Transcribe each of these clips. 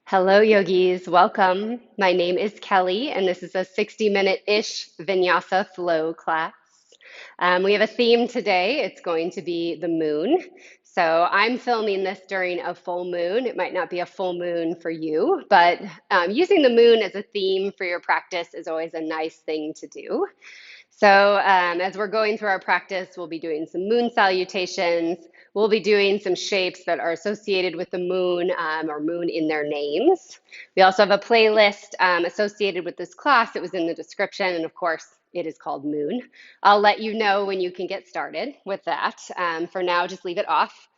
Hello, yogis. Welcome. My name is Kelly, and this is a 60-minute-ish Vinyasa flow class. We have a theme today. It's going to be the moon. So I'm filming this during a full moon. It might not be a full moon for you, but using the moon as a theme for your practice is always a nice thing to do. So, as we're going through our practice, we'll be doing some moon salutations. We'll be doing some shapes that are associated with the moon or moon in their names. We also have a playlist associated with this class. It was in the description, and of course, it is called Moon. I'll let you know when you can get started with that. For now, just leave it off.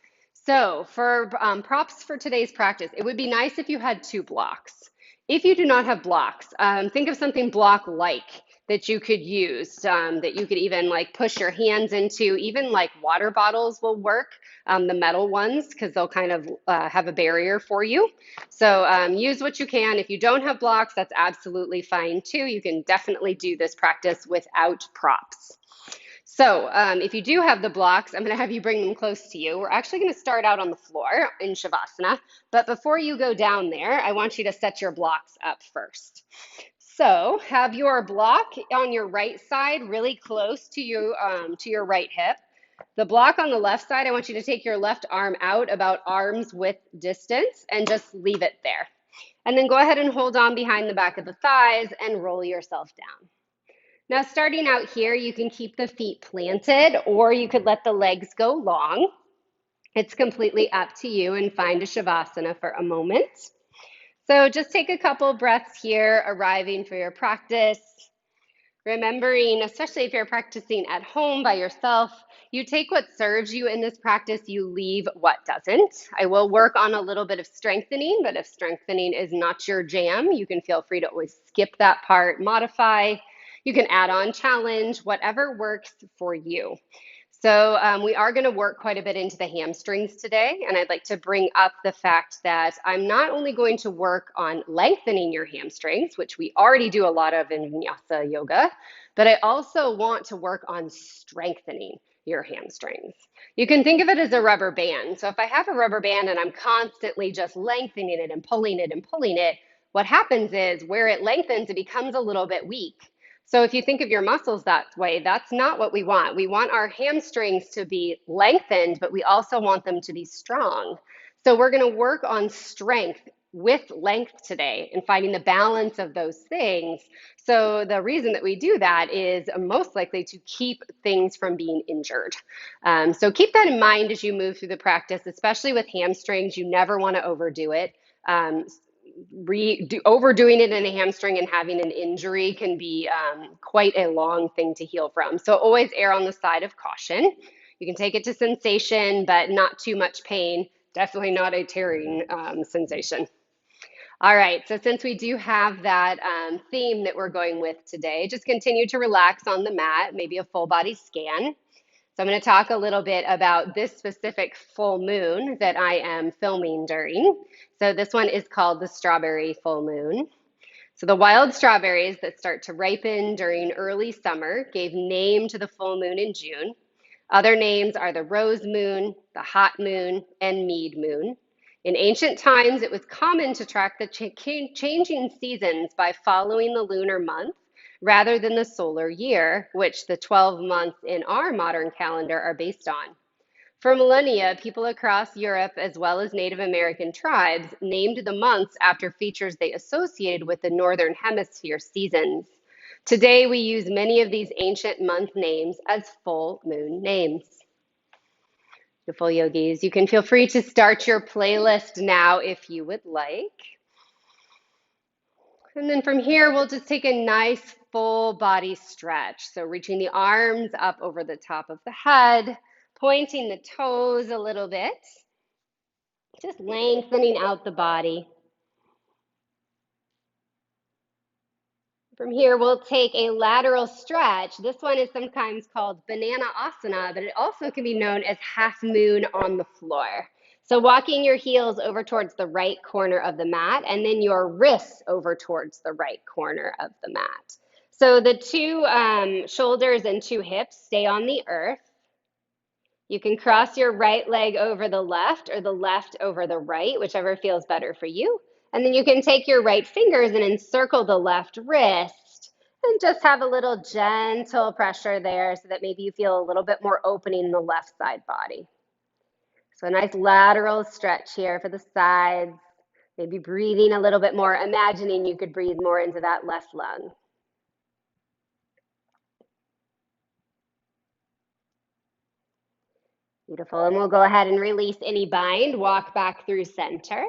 So, for props for today's practice, it would be nice if you had two blocks. If you do not have blocks, think of something block-like that you could use, that you could even like push your hands into. Even like water bottles will work, the metal ones, because they'll kind of have a barrier for you. So use what you can. If you don't have blocks, that's absolutely fine too. You can definitely do this practice without props. So if you do have the blocks, I'm going to have you bring them close to you. We're actually going to start out on the floor in Shavasana. But before you go down there, I want you to set your blocks up first. So have your block on your right side really close to your right hip. The block on the left side, I want you to take your left arm out about arm's width distance and just leave it there. And then go ahead and hold on behind the back of the thighs and roll yourself down. Now, starting out here, you can keep the feet planted or you could let the legs go long. It's completely up to you, and find a Shavasana for a moment. So just take a couple breaths here, arriving for your practice. Remembering, especially if you're practicing at home by yourself, you take what serves you in this practice, you leave what doesn't. I will work on a little bit of strengthening, but if strengthening is not your jam, you can feel free to always skip that part, modify. You can add on challenge, whatever works for you. So we are going to work quite a bit into the hamstrings today, and I'd like to bring up the fact that I'm not only going to work on lengthening your hamstrings, which we already do a lot of in Vinyasa yoga, but I also want to work on strengthening your hamstrings. You can think of it as a rubber band. So if I have a rubber band and I'm constantly just lengthening it and pulling it and pulling it, what happens is where it lengthens, it becomes a little bit weak. So if you think of your muscles that way, that's not what we want. We want our hamstrings to be lengthened, but we also want them to be strong. So we're going to work on strength with length today and finding the balance of those things. So the reason that we do that is most likely to keep things from being injured. So keep that in mind as you move through the practice, especially with hamstrings. You never want to overdo it. Overdoing it in a hamstring and having an injury can be quite a long thing to heal from. So always err on the side of caution. You can take it to sensation, but not too much pain. Definitely not a tearing sensation. All right, so since we do have that theme that we're going with today, just continue to relax on the mat, maybe a full body scan. So I'm going to talk a little bit about this specific full moon that I am filming during. So this one is called the strawberry full moon. So the wild strawberries that start to ripen during early summer gave name to the full moon in June. Other names are the rose moon, the hot moon, and mead moon. In ancient times, it was common to track the changing seasons by following the lunar month rather than the solar year, which the 12 months in our modern calendar are based on. For millennia, people across Europe, as well as Native American tribes, named the months after features they associated with the Northern Hemisphere seasons. Today, we use many of these ancient month names as full moon names. Beautiful yogis, you can feel free to start your playlist now if you would like. And then from here, we'll just take a nice full body stretch. So reaching the arms up over the top of the head, pointing the toes a little bit, just lengthening out the body. From here, we'll take a lateral stretch. This one is sometimes called banana asana, but it also can be known as half moon on the floor. So walking your heels over towards the right corner of the mat and then your wrists over towards the right corner of the mat. So the two shoulders and two hips stay on the earth. You can cross your right leg over the left or the left over the right, whichever feels better for you. And then you can take your right fingers and encircle the left wrist and just have a little gentle pressure there so that maybe you feel a little bit more opening in the left side body. So a nice lateral stretch here for the sides, maybe breathing a little bit more, imagining you could breathe more into that left lung. Beautiful. And we'll go ahead and release any bind, walk back through center,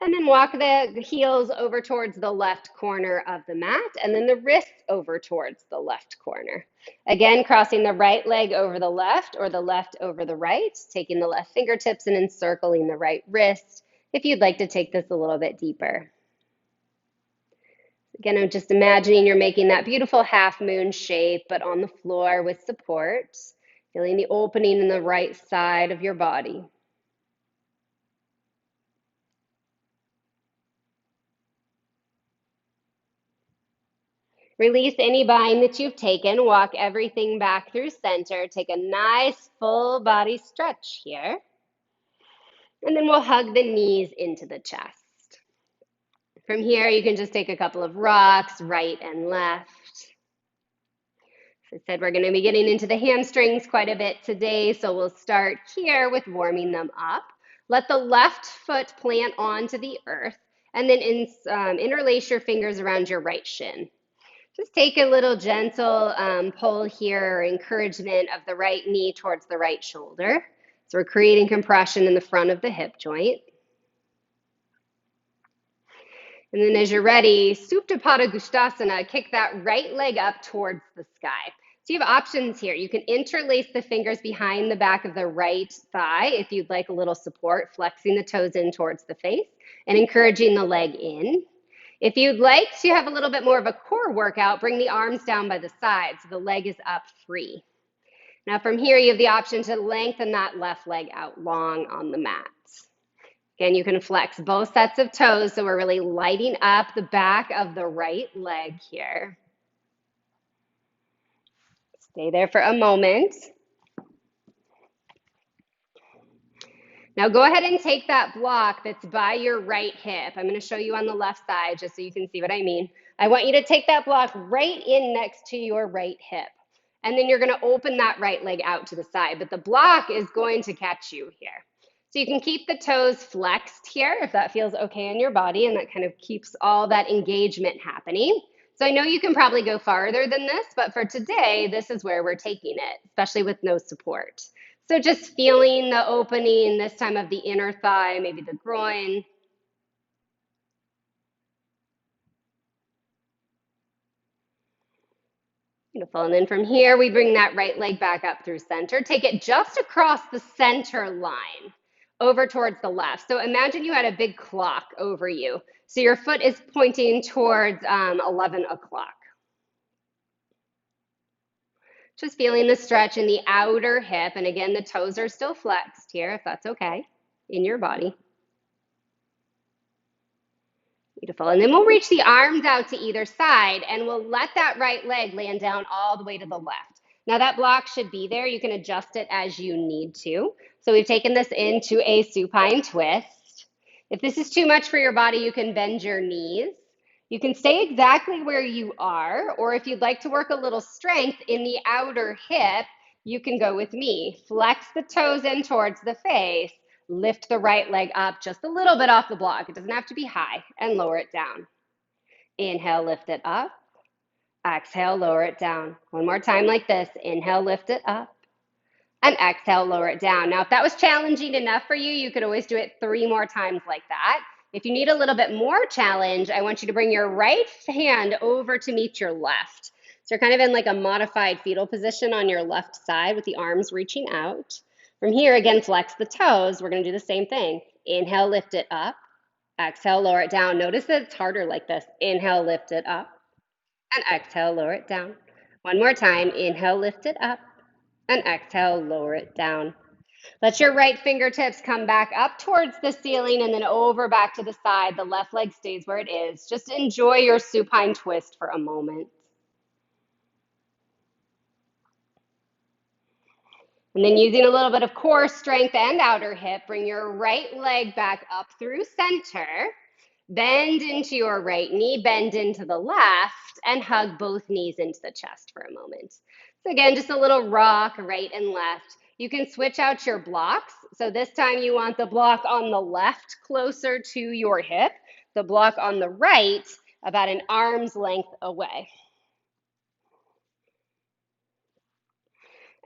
and then walk the heels over towards the left corner of the mat, and then the wrists over towards the left corner. Again, crossing the right leg over the left or the left over the right, taking the left fingertips and encircling the right wrist if you'd like to take this a little bit deeper. Again, I'm just imagining you're making that beautiful half moon shape, but on the floor with support, feeling the opening in the right side of your body. Release any bind that you've taken. Walk everything back through center. Take a nice full body stretch here. And then we'll hug the knees into the chest. From here, you can just take a couple of rocks, right and left. As I said, we're going to be getting into the hamstrings quite a bit today, so we'll start here with warming them up. Let the left foot plant onto the earth, and then interlace your fingers around your right shin. Just take a little gentle pull here or encouragement of the right knee towards the right shoulder. So we're creating compression in the front of the hip joint. And then as you're ready, Supta Pada Gustasana, kick that right leg up towards the sky. So you have options here. You can interlace the fingers behind the back of the right thigh if you'd like a little support, flexing the toes in towards the face and encouraging the leg in. If you'd like to have a little bit more of a core workout, bring the arms down by the side so the leg is up free. Now from here, you have the option to lengthen that left leg out long on the mat. Again, you can flex both sets of toes, so we're really lighting up the back of the right leg here. Stay there for a moment. Now go ahead and take that block that's by your right hip. I'm going to show you on the left side just so you can see what I mean. I want you to take that block right in next to your right hip. And then you're going to open that right leg out to the side, but the block is going to catch you here. So you can keep the toes flexed here if that feels okay in your body, and that kind of keeps all that engagement happening. So I know you can probably go farther than this, but for today, this is where we're taking it, especially with no support. So just feeling the opening this time of the inner thigh, maybe the groin. Beautiful. And then from here, we bring that right leg back up through center. Take it just across the center line over towards the left. So imagine you had a big clock over you. So your foot is pointing towards 11 o'clock. Just feeling the stretch in the outer hip. And again, the toes are still flexed here, if that's okay, in your body. Beautiful. And then we'll reach the arms out to either side and we'll let that right leg land down all the way to the left. Now that block should be there. You can adjust it as you need to. So we've taken this into a supine twist. If this is too much for your body, you can bend your knees. You can stay exactly where you are, or if you'd like to work a little strength in the outer hip, you can go with me. Flex the toes in towards the face. Lift the right leg up just a little bit off the block. It doesn't have to be high, and lower it down. Inhale, lift it up. Exhale, lower it down. One more time like this. Inhale, lift it up. And exhale, lower it down. Now, if that was challenging enough for you, you could always do it 3 more times like that. If you need a little bit more challenge, I want you to bring your right hand over to meet your left. So you're kind of in like a modified fetal position on your left side with the arms reaching out. From here, again, flex the toes. We're going to do the same thing. Inhale, lift it up. Exhale, lower it down. Notice that it's harder like this. Inhale, lift it up. And exhale, lower it down. One more time. Inhale, lift it up. And exhale, lower it down. Let your right fingertips come back up towards the ceiling and then over back to the side. The left leg stays where it is. Just enjoy your supine twist for a moment. And then using a little bit of core strength and outer hip, bring your right leg back up through center. Bend into your right knee, bend into the left, and hug both knees into the chest for a moment. So again, just a little rock right and left. You can switch out your blocks. So this time you want the block on the left closer to your hip, the block on the right about an arm's length away.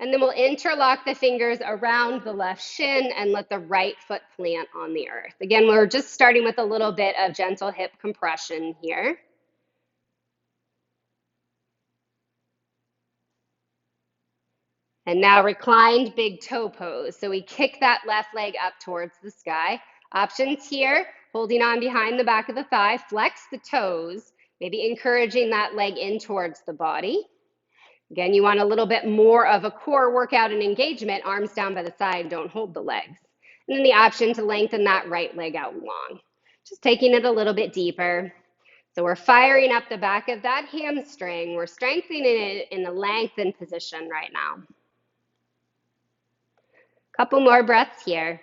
And then we'll interlock the fingers around the left shin and let the right foot plant on the earth. Again, we're just starting with a little bit of gentle hip compression here. And now reclined big toe pose. So we kick that left leg up towards the sky. Options here, holding on behind the back of the thigh, flex the toes, maybe encouraging that leg in towards the body. Again, you want a little bit more of a core workout and engagement, arms down by the side, don't hold the legs. And then the option to lengthen that right leg out long, just taking it a little bit deeper. So we're firing up the back of that hamstring. We're strengthening it in the lengthened position right now. Couple more breaths here.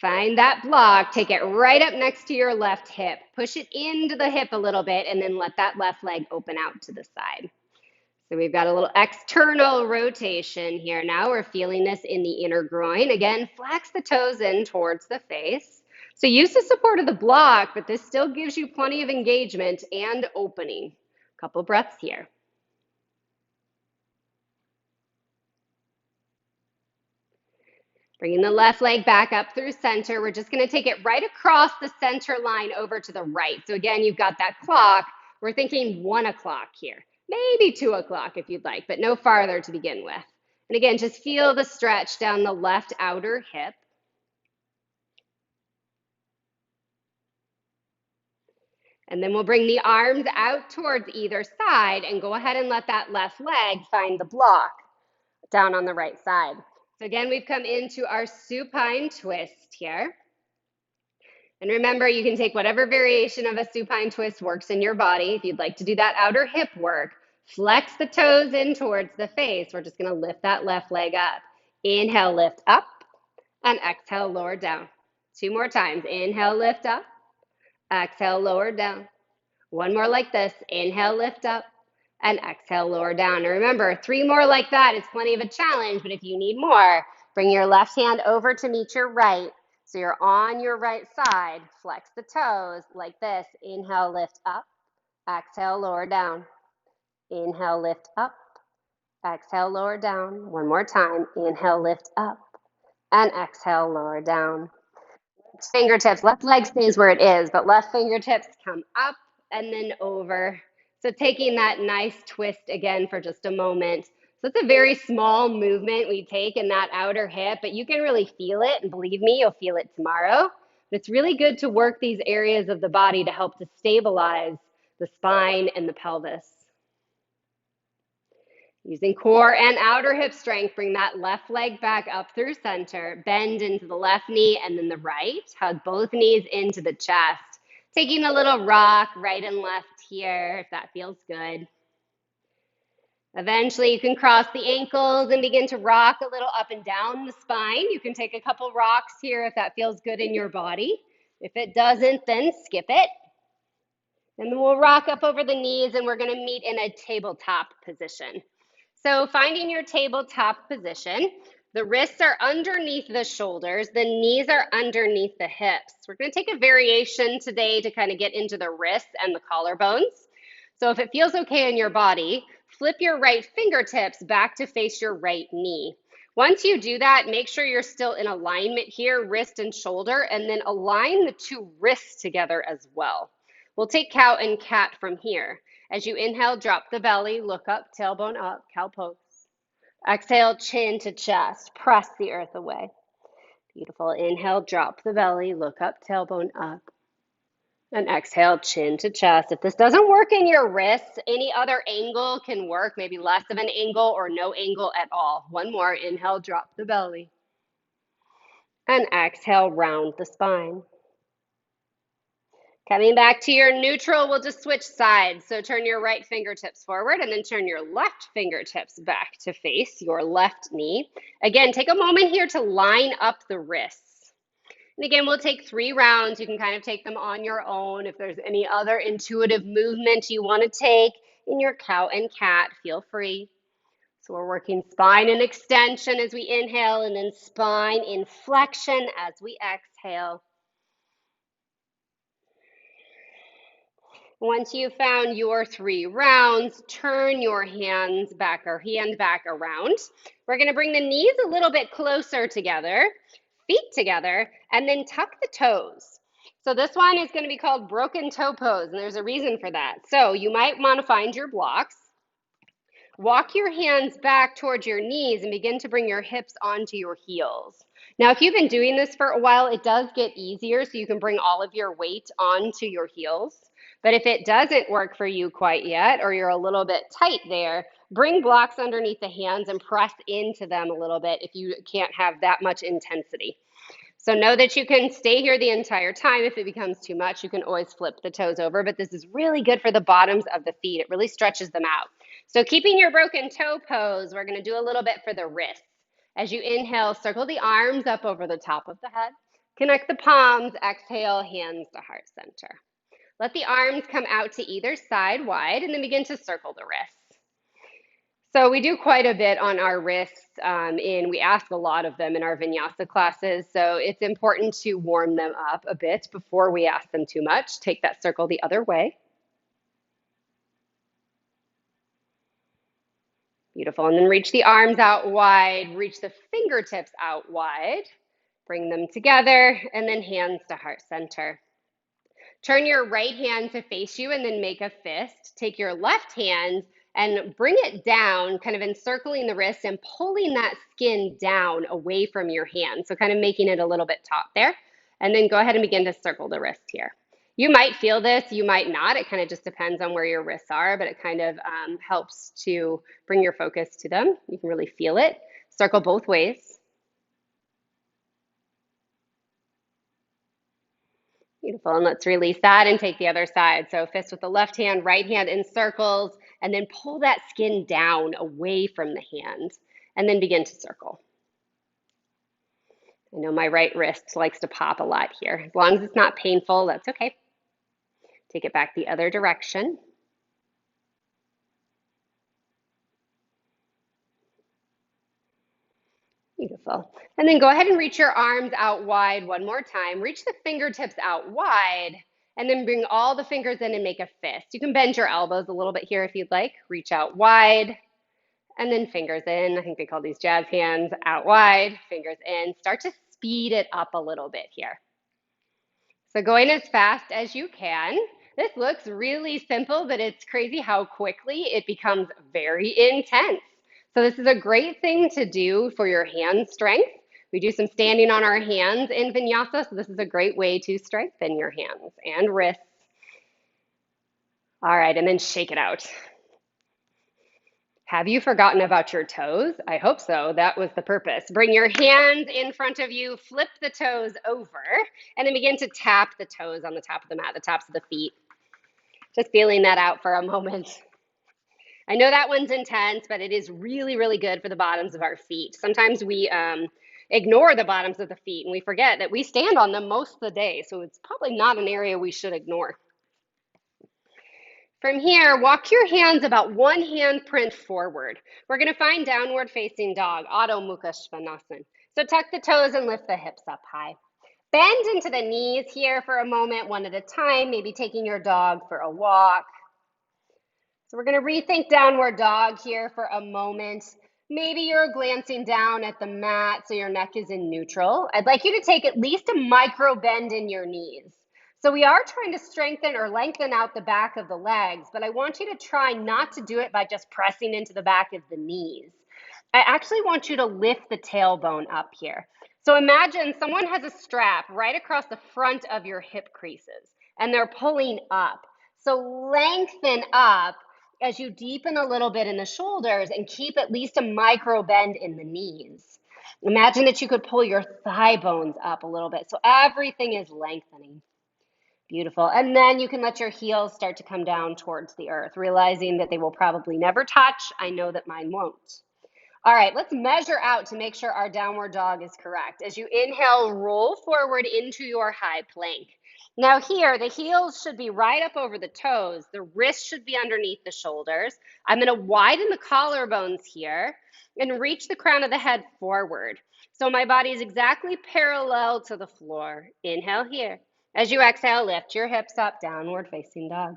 Find that block, take it right up next to your left hip. Push it into the hip a little bit and then let that left leg open out to the side. So we've got a little external rotation here now. We're feeling this in the inner groin. Again, flex the toes in towards the face. So use the support of the block, but this still gives you plenty of engagement and opening. Couple breaths here. Bringing the left leg back up through center. We're just going to take it right across the center line over to the right. So again, you've got that clock. We're thinking 1 o'clock here, maybe 2 o'clock if you'd like, but no farther to begin with. And again, just feel the stretch down the left outer hip. And then we'll bring the arms out towards either side and go ahead and let that left leg find the block down on the right side. So again, we've come into our supine twist here. And remember, you can take whatever variation of a supine twist works in your body. If you'd like to do that outer hip work, flex the toes in towards the face. We're just going to lift that left leg up. Inhale, lift up, and exhale, lower down. 2 more times. Inhale, lift up, exhale, lower down. 1 more like this. Inhale, lift up, and exhale, lower down. And remember, 3 more like that is plenty of a challenge, but if you need more, bring your left hand over to meet your right. So you're on your right side. Flex the toes like this. Inhale, lift up, exhale, lower down. Inhale, lift up, exhale, lower down. 1 more time. Inhale, lift up, and exhale, lower down. Fingertips, left leg stays where it is, but left fingertips come up and then over. So taking that nice twist again for just a moment. So it's a very small movement we take in that outer hip, but you can really feel it. And believe me, you'll feel it tomorrow. But it's really good to work these areas of the body to help to stabilize the spine and the pelvis. Using core and outer hip strength, bring that left leg back up through center, bend into the left knee and then the right. Hug both knees into the chest. Taking a little rock right and left here, if that feels good. Eventually, you can cross the ankles and begin to rock a little up and down the spine. You can take a couple rocks here if that feels good in your body. If it doesn't, then skip it. And then we'll rock up over the knees and we're going to meet in a tabletop position. So finding your tabletop position, the wrists are underneath the shoulders, the knees are underneath the hips. We're going to take a variation today to kind of get into the wrists and the collarbones. So if it feels okay in your body, flip your right fingertips back to face your right knee. Once you do that, make sure you're still in alignment here, wrist and shoulder, and then align the 2 wrists together as well. We'll take cow and cat from here. As you inhale, drop the belly, look up, tailbone up, cow pose. Exhale, chin to chest, press the earth away. Beautiful. Inhale, drop the belly, look up, tailbone up. And exhale, chin to chest. If this doesn't work in your wrists, any other angle can work, maybe less of an angle or no angle at all. 1 more. Inhale, drop the belly. And exhale, round the spine. Coming back to your neutral, we'll just switch sides. So turn your right fingertips forward and then turn your left fingertips back to face your left knee. Again, take a moment here to line up the wrists. And again, we'll take 3 rounds. You can kind of take them on your own. If there's any other intuitive movement you want to take in your cow and cat, feel free. So we're working spine and extension as we inhale, and then spine inflection as we exhale. Once you've found your 3 rounds, turn your hands back or hand back around. We're going to bring the knees a little bit closer together, feet together, and then tuck the toes. So this one is going to be called broken toe pose, and there's a reason for that. So you might want to find your blocks. Walk your hands back towards your knees and begin to bring your hips onto your heels. Now, if you've been doing this for a while, it does get easier, so you can bring all of your weight onto your heels. But if it doesn't work for you quite yet, or you're a little bit tight there, bring blocks underneath the hands and press into them a little bit if you can't have that much intensity. So know that you can stay here the entire time. If it becomes too much, you can always flip the toes over, but this is really good for the bottoms of the feet. It really stretches them out. So keeping your broken toe pose, we're going to do a little bit for the wrists. As you inhale, circle the arms up over the top of the head. Connect the palms, exhale, hands to heart center. Let the arms come out to either side wide, and then begin to circle the wrists. So we do quite a bit on our wrists, we ask a lot of them in our Vinyasa classes. So it's important to warm them up a bit before we ask them too much. Take that circle the other way. Beautiful. And then reach the arms out wide, reach the fingertips out wide, bring them together, and then hands to heart center. Turn your right hand to face you and then make a fist. Take your left hand and bring it down, kind of encircling the wrist and pulling that skin down away from your hand. So kind of making it a little bit taut there. And then go ahead and begin to circle the wrist here. You might feel this, you might not. It kind of just depends on where your wrists are, but it kind of helps to bring your focus to them. You can really feel it. Circle both ways. Beautiful, and let's release that and take the other side. So fist with the left hand, right hand in circles, and then pull that skin down away from the hand, and then begin to circle. I know my right wrist likes to pop a lot here. As long as it's not painful, that's okay. Take it back the other direction. Beautiful. And then go ahead and reach your arms out wide one more time. Reach the fingertips out wide, and then bring all the fingers in and make a fist. You can bend your elbows a little bit here if you'd like. Reach out wide, and then fingers in. I think they call these jazz hands. Out wide, fingers in. Start to speed it up a little bit here. So going as fast as you can. This looks really simple, but it's crazy how quickly it becomes very intense. So this is a great thing to do for your hand strength. We do some standing on our hands in Vinyasa, so this is a great way to strengthen your hands and wrists. All right, and then shake it out. Have you forgotten about your toes? I hope so. That was the purpose. Bring your hands in front of you, flip the toes over, and then begin to tap the toes on the top of the mat, the tops of the feet. Just feeling that out for a moment. I know that one's intense, but it is really, really good for the bottoms of our feet. Sometimes we ignore the bottoms of the feet and we forget that we stand on them most of the day, so it's probably not an area we should ignore. From here, walk your hands about one hand print forward. We're going to find downward facing dog, Adho Mukha Svanasana. So tuck the toes and lift the hips up high. Bend into the knees here for a moment, one at a time, maybe taking your dog for a walk. So we're going to rethink downward dog here for a moment. Maybe you're glancing down at the mat so your neck is in neutral. I'd like you to take at least a micro bend in your knees. So we are trying to strengthen or lengthen out the back of the legs, but I want you to try not to do it by just pressing into the back of the knees. I actually want you to lift the tailbone up here. So imagine someone has a strap right across the front of your hip creases and they're pulling up. So lengthen up as you deepen a little bit in the shoulders and keep at least a micro bend in the knees. Imagine that you could pull your thigh bones up a little bit. So everything is lengthening. Beautiful. And then you can let your heels start to come down towards the earth, realizing that they will probably never touch. I know that mine won't. All right, let's measure out to make sure our downward dog is correct. As you inhale, roll forward into your high plank. Now here, the heels should be right up over the toes. The wrists should be underneath the shoulders. I'm going to widen the collarbones here and reach the crown of the head forward. So my body is exactly parallel to the floor. Inhale here. As you exhale, lift your hips up, downward facing dog.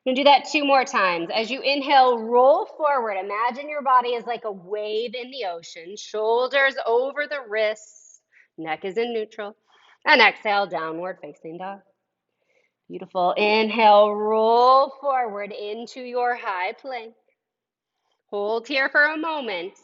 And do that 2 more times. As you inhale, roll forward. Imagine your body is like a wave in the ocean. Shoulders over the wrists. Neck is in neutral. And exhale, downward facing dog. Beautiful. Inhale, roll forward into your high plank. Hold here for a moment.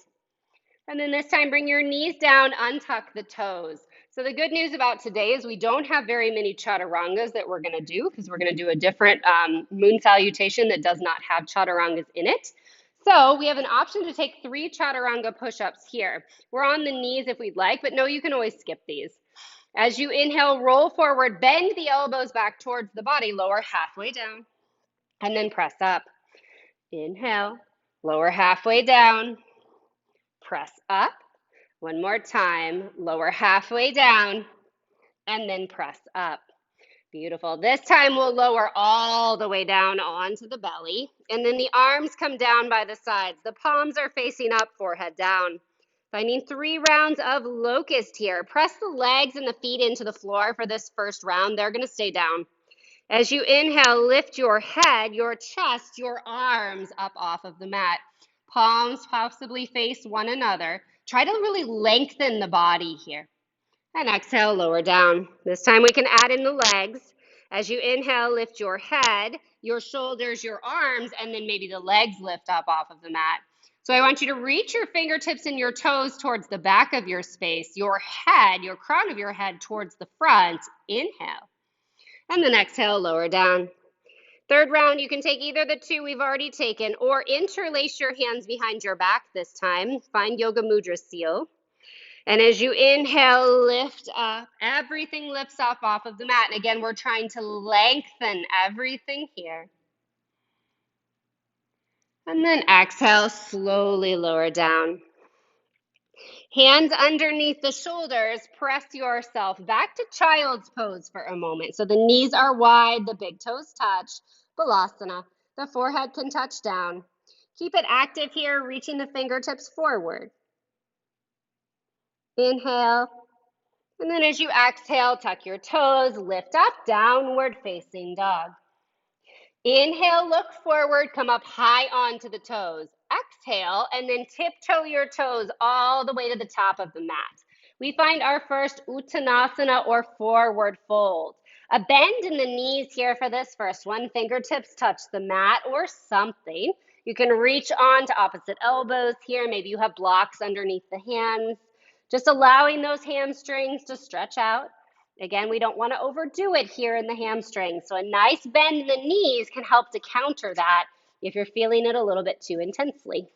And then this time, bring your knees down, untuck the toes. So the good news about today is we don't have very many chaturangas that we're going to do because we're going to do a different moon salutation that does not have chaturangas in it. So we have an option to take 3 chaturanga push-ups here. We're on the knees if we'd like, but no, you can always skip these. As you inhale, roll forward, bend the elbows back towards the body, lower halfway down, and then press up. Inhale, lower halfway down, press up. One more time, lower halfway down, and then press up. Beautiful. This time we'll lower all the way down onto the belly, and then the arms come down by the sides. The palms are facing up, forehead down. Finding 3 rounds of locust here. Press the legs and the feet into the floor for this first round. They're going to stay down. As you inhale, lift your head, your chest, your arms up off of the mat. Palms possibly face one another. Try to really lengthen the body here. And exhale, lower down. This time we can add in the legs. As you inhale, lift your head, your shoulders, your arms, and then maybe the legs lift up off of the mat. So I want you to reach your fingertips and your toes towards the back of your space, your head, your crown of your head towards the front. Inhale. And then exhale, lower down. Third round, you can take either the 2 we've already taken or interlace your hands behind your back this time. Find Yoga Mudra Seal. And as you inhale, lift up. Everything lifts up off of the mat. And again, we're trying to lengthen everything here. And then exhale, slowly lower down. Hands underneath the shoulders, press yourself back to child's pose for a moment. So the knees are wide, the big toes touch. Balasana. The forehead can touch down. Keep it active here, reaching the fingertips forward. Inhale. And then as you exhale, tuck your toes, lift up, downward facing dog. Inhale, look forward, come up high onto the toes. Exhale, and then tiptoe your toes all the way to the top of the mat. We find our first Uttanasana or forward fold. A bend in the knees here for this first one. Fingertips touch the mat or something. You can reach on to opposite elbows here. Maybe you have blocks underneath the hands. Just allowing those hamstrings to stretch out. Again, we don't want to overdo it here in the hamstrings. So a nice bend in the knees can help to counter that if you're feeling it a little bit too intensely.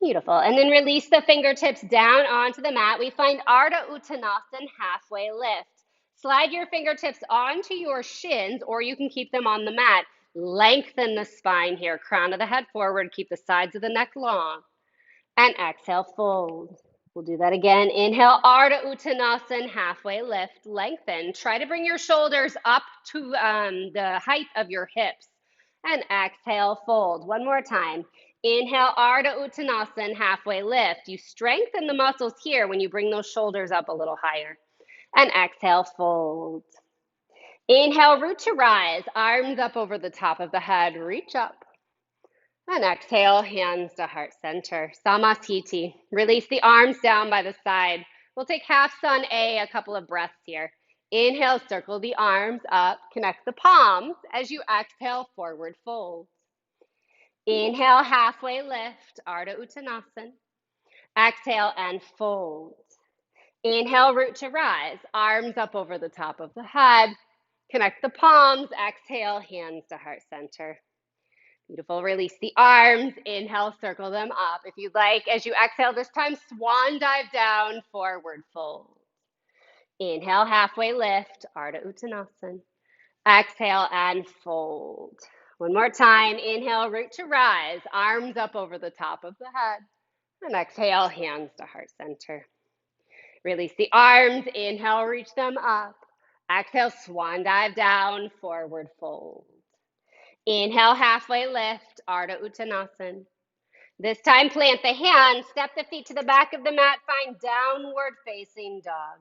Beautiful. And then release the fingertips down onto the mat. We find Ardha Uttanasana, halfway lift. Slide your fingertips onto your shins, or you can keep them on the mat. Lengthen the spine here. Crown of the head forward. Keep the sides of the neck long. And exhale, fold. We'll do that again. Inhale, Ardha Uttanasana, halfway lift, lengthen. Try to bring your shoulders up to the height of your hips. And exhale, fold. One more time. Inhale, Ardha Uttanasana, halfway lift. You strengthen the muscles here when you bring those shoulders up a little higher. And exhale, fold. Inhale, root to rise. Arms up over the top of the head. Reach up. And exhale, hands to heart center. Samasthiti. Release the arms down by the side. We'll take half sun A, a couple of breaths here. Inhale, circle the arms up, connect the palms. As you exhale, forward fold. Inhale, halfway lift, Ardha Uttanasana. Exhale and fold. Inhale, root to rise. Arms up over the top of the head. Connect the palms. Exhale, hands to heart center. Beautiful. Release the arms. Inhale, circle them up. If you'd like, as you exhale this time, swan dive down, forward fold. Inhale, halfway lift, Ardha Uttanasana. Exhale and fold. One more time. Inhale, root to rise. Arms up over the top of the head. And exhale, hands to heart center. Release the arms. Inhale, reach them up. Exhale, swan dive down, forward fold. Inhale, halfway lift, Ardha Uttanasana. This time, plant the hands, step the feet to the back of the mat, find downward facing dog.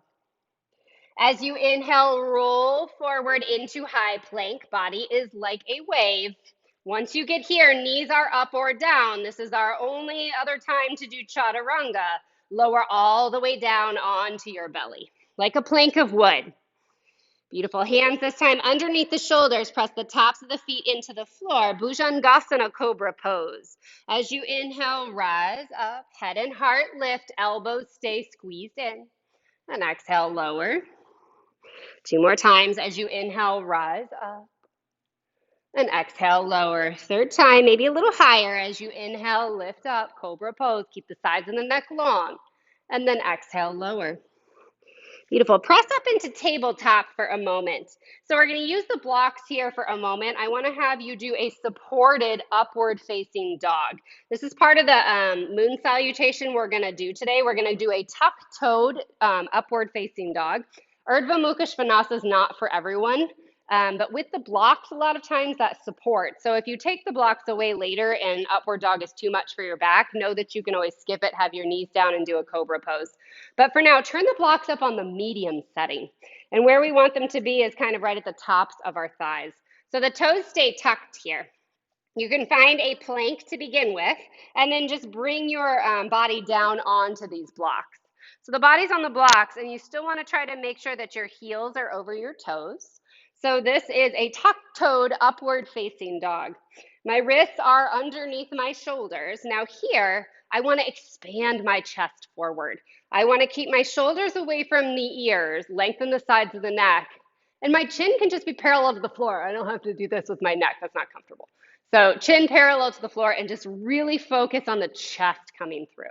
As you inhale, roll forward into high plank. Body is like a wave. Once you get here, knees are up or down. This is our only other time to do chaturanga. Lower all the way down onto your belly, like a plank of wood. Beautiful. Hands this time underneath the shoulders. Press the tops of the feet into the floor. Bhujangasana, cobra pose. As you inhale, rise up. Head and heart lift. Elbows stay squeezed in. And exhale, lower. Two more times. As you inhale, rise up. And exhale, lower. Third time, maybe a little higher. As you inhale, lift up. Cobra pose. Keep the sides of the neck long. And then exhale, lower. Beautiful. Press up into tabletop for a moment. So we're going to use the blocks here for a moment. I want to have you do a supported upward facing dog. This is part of the moon salutation we're going to do today. We're going to do a tuck-toed upward facing dog. Urdhva Mukha Svanasa is not for everyone. But with the blocks, a lot of times that's support. So if you take the blocks away later and upward dog is too much for your back, know that you can always skip it, have your knees down and do a cobra pose. But for now, turn the blocks up on the medium setting. And where we want them to be is kind of right at the tops of our thighs. So the toes stay tucked here. You can find a plank to begin with, and then just bring your body down onto these blocks. So the body's on the blocks, and you still want to try to make sure that your heels are over your toes. So this is a tuck-toed, upward-facing dog. My wrists are underneath my shoulders. Now here, I want to expand my chest forward. I want to keep my shoulders away from the ears, lengthen the sides of the neck, and my chin can just be parallel to the floor. I don't have to do this with my neck. That's not comfortable. So chin parallel to the floor and just really focus on the chest coming through.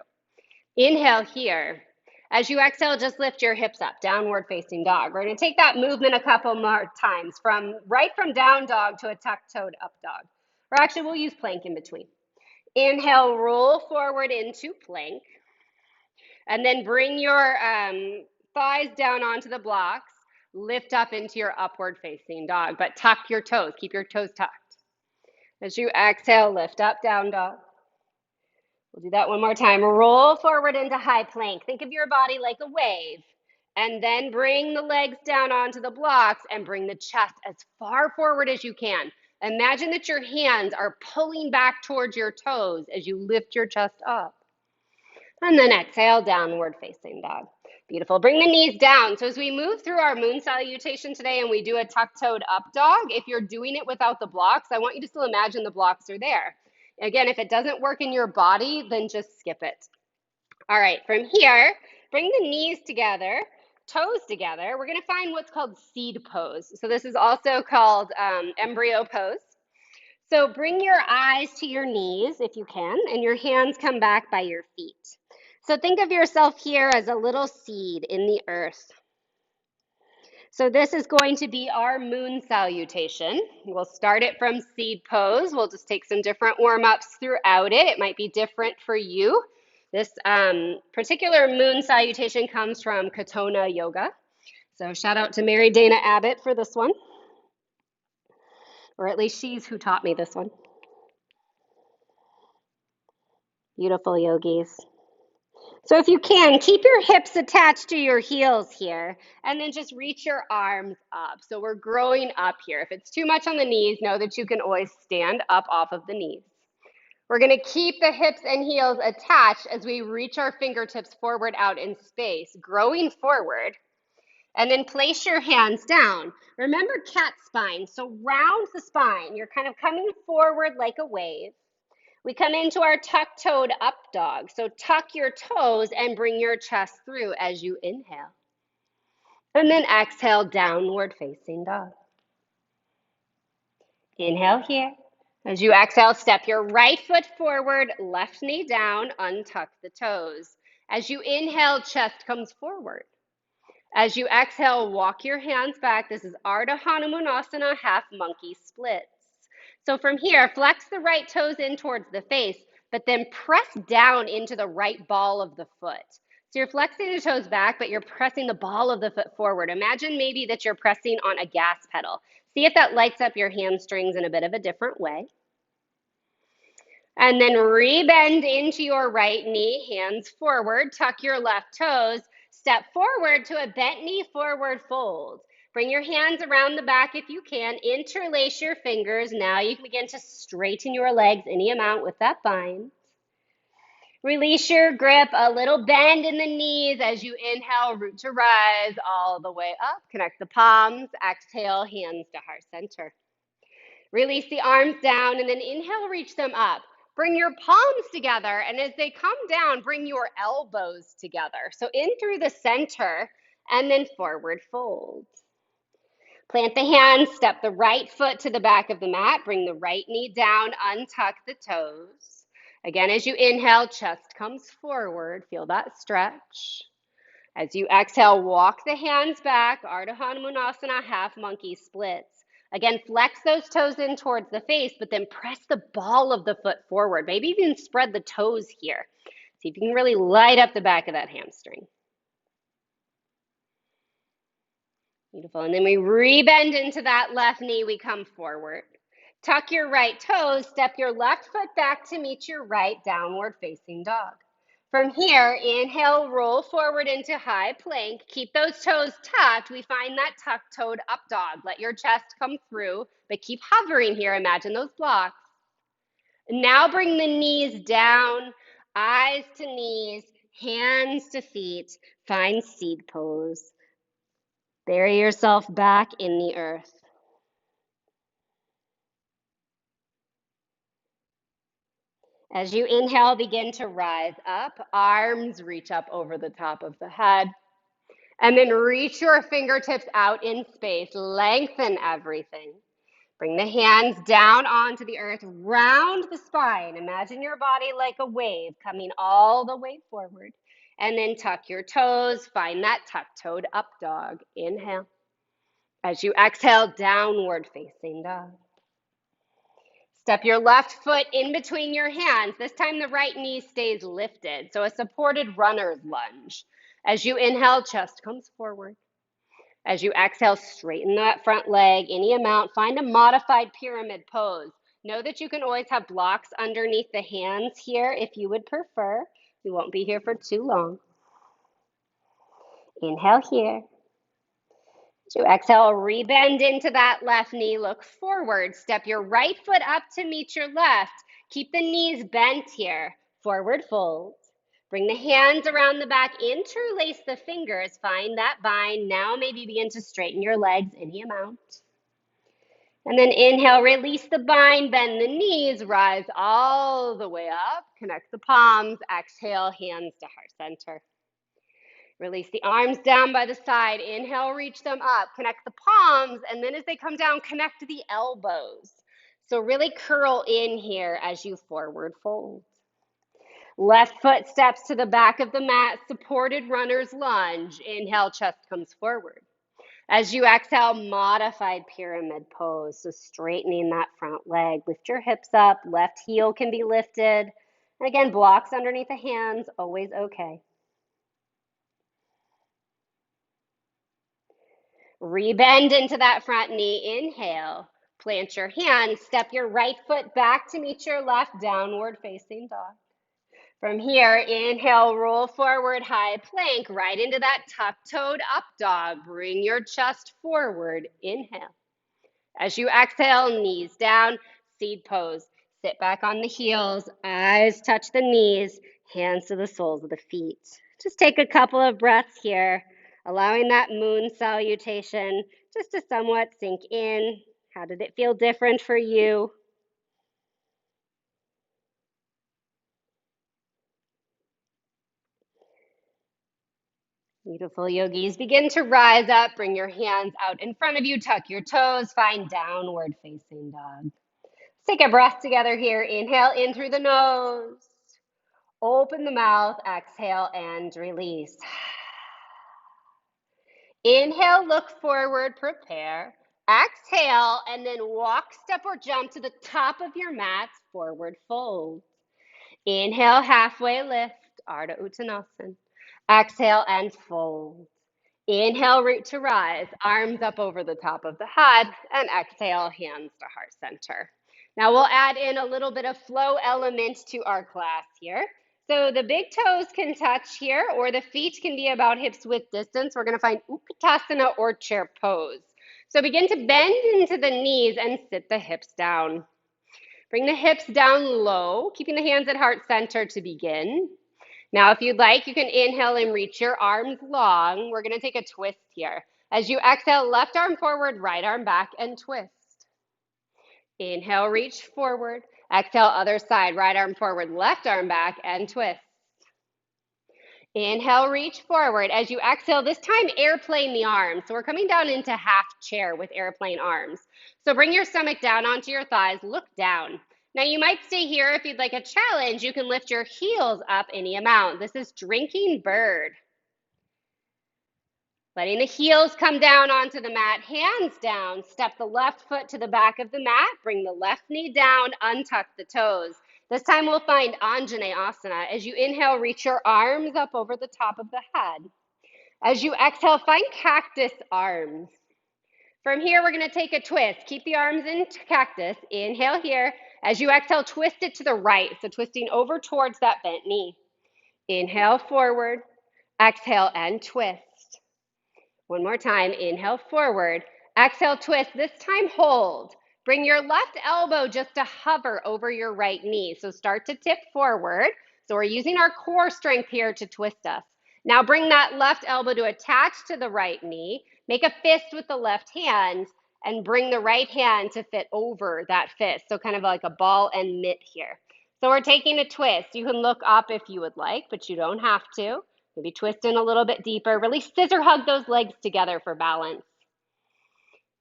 Inhale here. As you exhale, just lift your hips up, downward facing dog. We're going to take that movement a couple more times from down dog to a tuck-toed up dog. Or actually, we'll use plank in between. Inhale, roll forward into plank. And then bring your thighs down onto the blocks. Lift up into your upward facing dog, but tuck your toes. Keep your toes tucked. As you exhale, lift up, down dog. We'll do that one more time. Roll forward into high plank. Think of your body like a wave. And then bring the legs down onto the blocks and bring the chest as far forward as you can. Imagine that your hands are pulling back towards your toes as you lift your chest up. And then exhale, downward facing dog. Beautiful. Bring the knees down. So as we move through our moon salutation today and we do a tuck-toed up dog, if you're doing it without the blocks, I want you to still imagine the blocks are there. Again, if it doesn't work in your body, then just skip it. All right, from here, bring the knees together, toes together. We're going to find what's called seed pose. So this is also called embryo pose. So bring your eyes to your knees if you can, and your hands come back by your feet. So think of yourself here as a little seed in the earth. So this is going to be our moon salutation. We'll start it from seed pose. We'll just take some different warm-ups throughout it. It might be different for you. This particular moon salutation comes from Katona Yoga. So shout out to Mary Dana Abbott for this one. Or at least she's who taught me this one. Beautiful yogis. So if you can, keep your hips attached to your heels here, and then just reach your arms up. So we're growing up here. If it's too much on the knees, know that you can always stand up off of the knees. We're going to keep the hips and heels attached as we reach our fingertips forward out in space, growing forward. And then place your hands down. Remember cat spine, so round the spine. You're kind of coming forward like a wave. We come into our tuck-toed up dog. So tuck your toes and bring your chest through as you inhale. And then exhale, downward facing dog. Inhale here. As you exhale, step your right foot forward, left knee down, untuck the toes. As you inhale, chest comes forward. As you exhale, walk your hands back. This is Ardha Hanumanasana, half monkey splits. So from here, flex the right toes in towards the face, but then press down into the right ball of the foot. So you're flexing the toes back, but you're pressing the ball of the foot forward. Imagine maybe that you're pressing on a gas pedal. See if that lights up your hamstrings in a bit of a different way. And then rebend into your right knee, hands forward, tuck your left toes, step forward to a bent knee forward fold. Bring your hands around the back if you can, interlace your fingers. Now you can begin to straighten your legs any amount with that bind. Release your grip, a little bend in the knees as you inhale, root to rise all the way up. Connect the palms, exhale, hands to heart center. Release the arms down and then inhale, reach them up. Bring your palms together, and as they come down, bring your elbows together. So in through the center and then forward fold. Plant the hands, step the right foot to the back of the mat, bring the right knee down, untuck the toes. Again, as you inhale, chest comes forward, feel that stretch. As you exhale, walk the hands back, Ardha Hanumanasana, half monkey splits. Again, flex those toes in towards the face, but then press the ball of the foot forward. Maybe even spread the toes here. See if you can really light up the back of that hamstring. Beautiful. And then we rebend into that left knee. We come forward. Tuck your right toes. Step your left foot back to meet your right downward facing dog. From here, inhale, roll forward into high plank. Keep those toes tucked. We find that tuck-toed up dog. Let your chest come through, but keep hovering here. Imagine those blocks. Now bring the knees down, eyes to knees, hands to feet. Find seed pose. Bury yourself back in the earth. As you inhale, begin to rise up. Arms reach up over the top of the head. And then reach your fingertips out in space. Lengthen everything. Bring the hands down onto the earth. Round the spine. Imagine your body like a wave coming all the way forward. And then tuck your toes. Find that tuck-toed up dog. Inhale. As you exhale, downward facing dog. Step your left foot in between your hands. This time the right knee stays lifted. So a supported runner's lunge. As you inhale, chest comes forward. As you exhale, straighten that front leg any amount. Find a modified pyramid pose. Know that you can always have blocks underneath the hands here if you would prefer. We won't be here for too long. Inhale here. As you exhale, rebend into that left knee. Look forward. Step your right foot up to meet your left. Keep the knees bent here. Forward fold. Bring the hands around the back. Interlace the fingers. Find that bind. Now maybe begin to straighten your legs any amount. And then inhale, release the bind, bend the knees, rise all the way up. Connect the palms. Exhale, hands to heart center. Release the arms down by the side. Inhale, reach them up. Connect the palms, and then as they come down, connect the elbows. So really curl in here as you forward fold. Left foot steps to the back of the mat, supported runner's lunge. Inhale, chest comes forward. As you exhale, modified pyramid pose. So straightening that front leg. Lift your hips up. Left heel can be lifted. And again, blocks underneath the hands, always okay. Rebend into that front knee. Inhale. Plant your hands. Step your right foot back to meet your left, downward facing dog. From here, inhale, roll forward, high plank, right into that tuck-toed up dog. Bring your chest forward. Inhale. As you exhale, knees down, seed pose. Sit back on the heels, eyes touch the knees, hands to the soles of the feet. Just take a couple of breaths here, allowing that moon salutation just to somewhat sink in. How did it feel different for you? Beautiful yogis. Begin to rise up. Bring your hands out in front of you. Tuck your toes. Find downward facing dog. Take a breath together here. Inhale in through the nose. Open the mouth. Exhale and release. Inhale, look forward, prepare. Exhale, and then walk, step, or jump to the top of your mat, forward fold. Inhale, halfway lift, Ardha Uttanasana. Exhale and fold. Inhale, root to rise, arms up over the top of the head, and exhale, hands to heart center. Now we'll add in a little bit of flow element to our class here. So the big toes can touch here, or the feet can be about hips width distance. We're going to find Utkatasana or chair pose. So begin to bend into the knees and sit the hips down. Bring the hips down low, keeping the hands at heart center to begin. Now, if you'd like, you can inhale and reach your arms long. We're going to take a twist here. As you exhale, left arm forward, right arm back, and twist. Inhale, reach forward. Exhale, other side, right arm forward, left arm back, and twist. Inhale, reach forward. As you exhale, this time airplane the arms. So we're coming down into half chair with airplane arms. So bring your stomach down onto your thighs, look down. Now you might stay here if you'd like a challenge. You can lift your heels up any amount. This is drinking bird. Letting the heels come down onto the mat, hands down. Step the left foot to the back of the mat. Bring the left knee down, untuck the toes. This time we'll find Anjaneyasana. As you inhale, reach your arms up over the top of the head. As you exhale, find cactus arms. From here, we're going to take a twist. Keep the arms in cactus. Inhale here. As you exhale, twist it to the right. So twisting over towards that bent knee. Inhale forward. Exhale and twist. One more time, inhale forward, exhale twist, this time hold. Bring your left elbow just to hover over your right knee. So start to tip forward. So we're using our core strength here to twist us. Now bring that left elbow to attach to the right knee. Make a fist with the left hand and bring the right hand to fit over that fist. So kind of like a ball and mitt here. So we're taking a twist. You can look up if you would like, but you don't have to. Maybe twist in a little bit deeper. Really scissor hug those legs together for balance.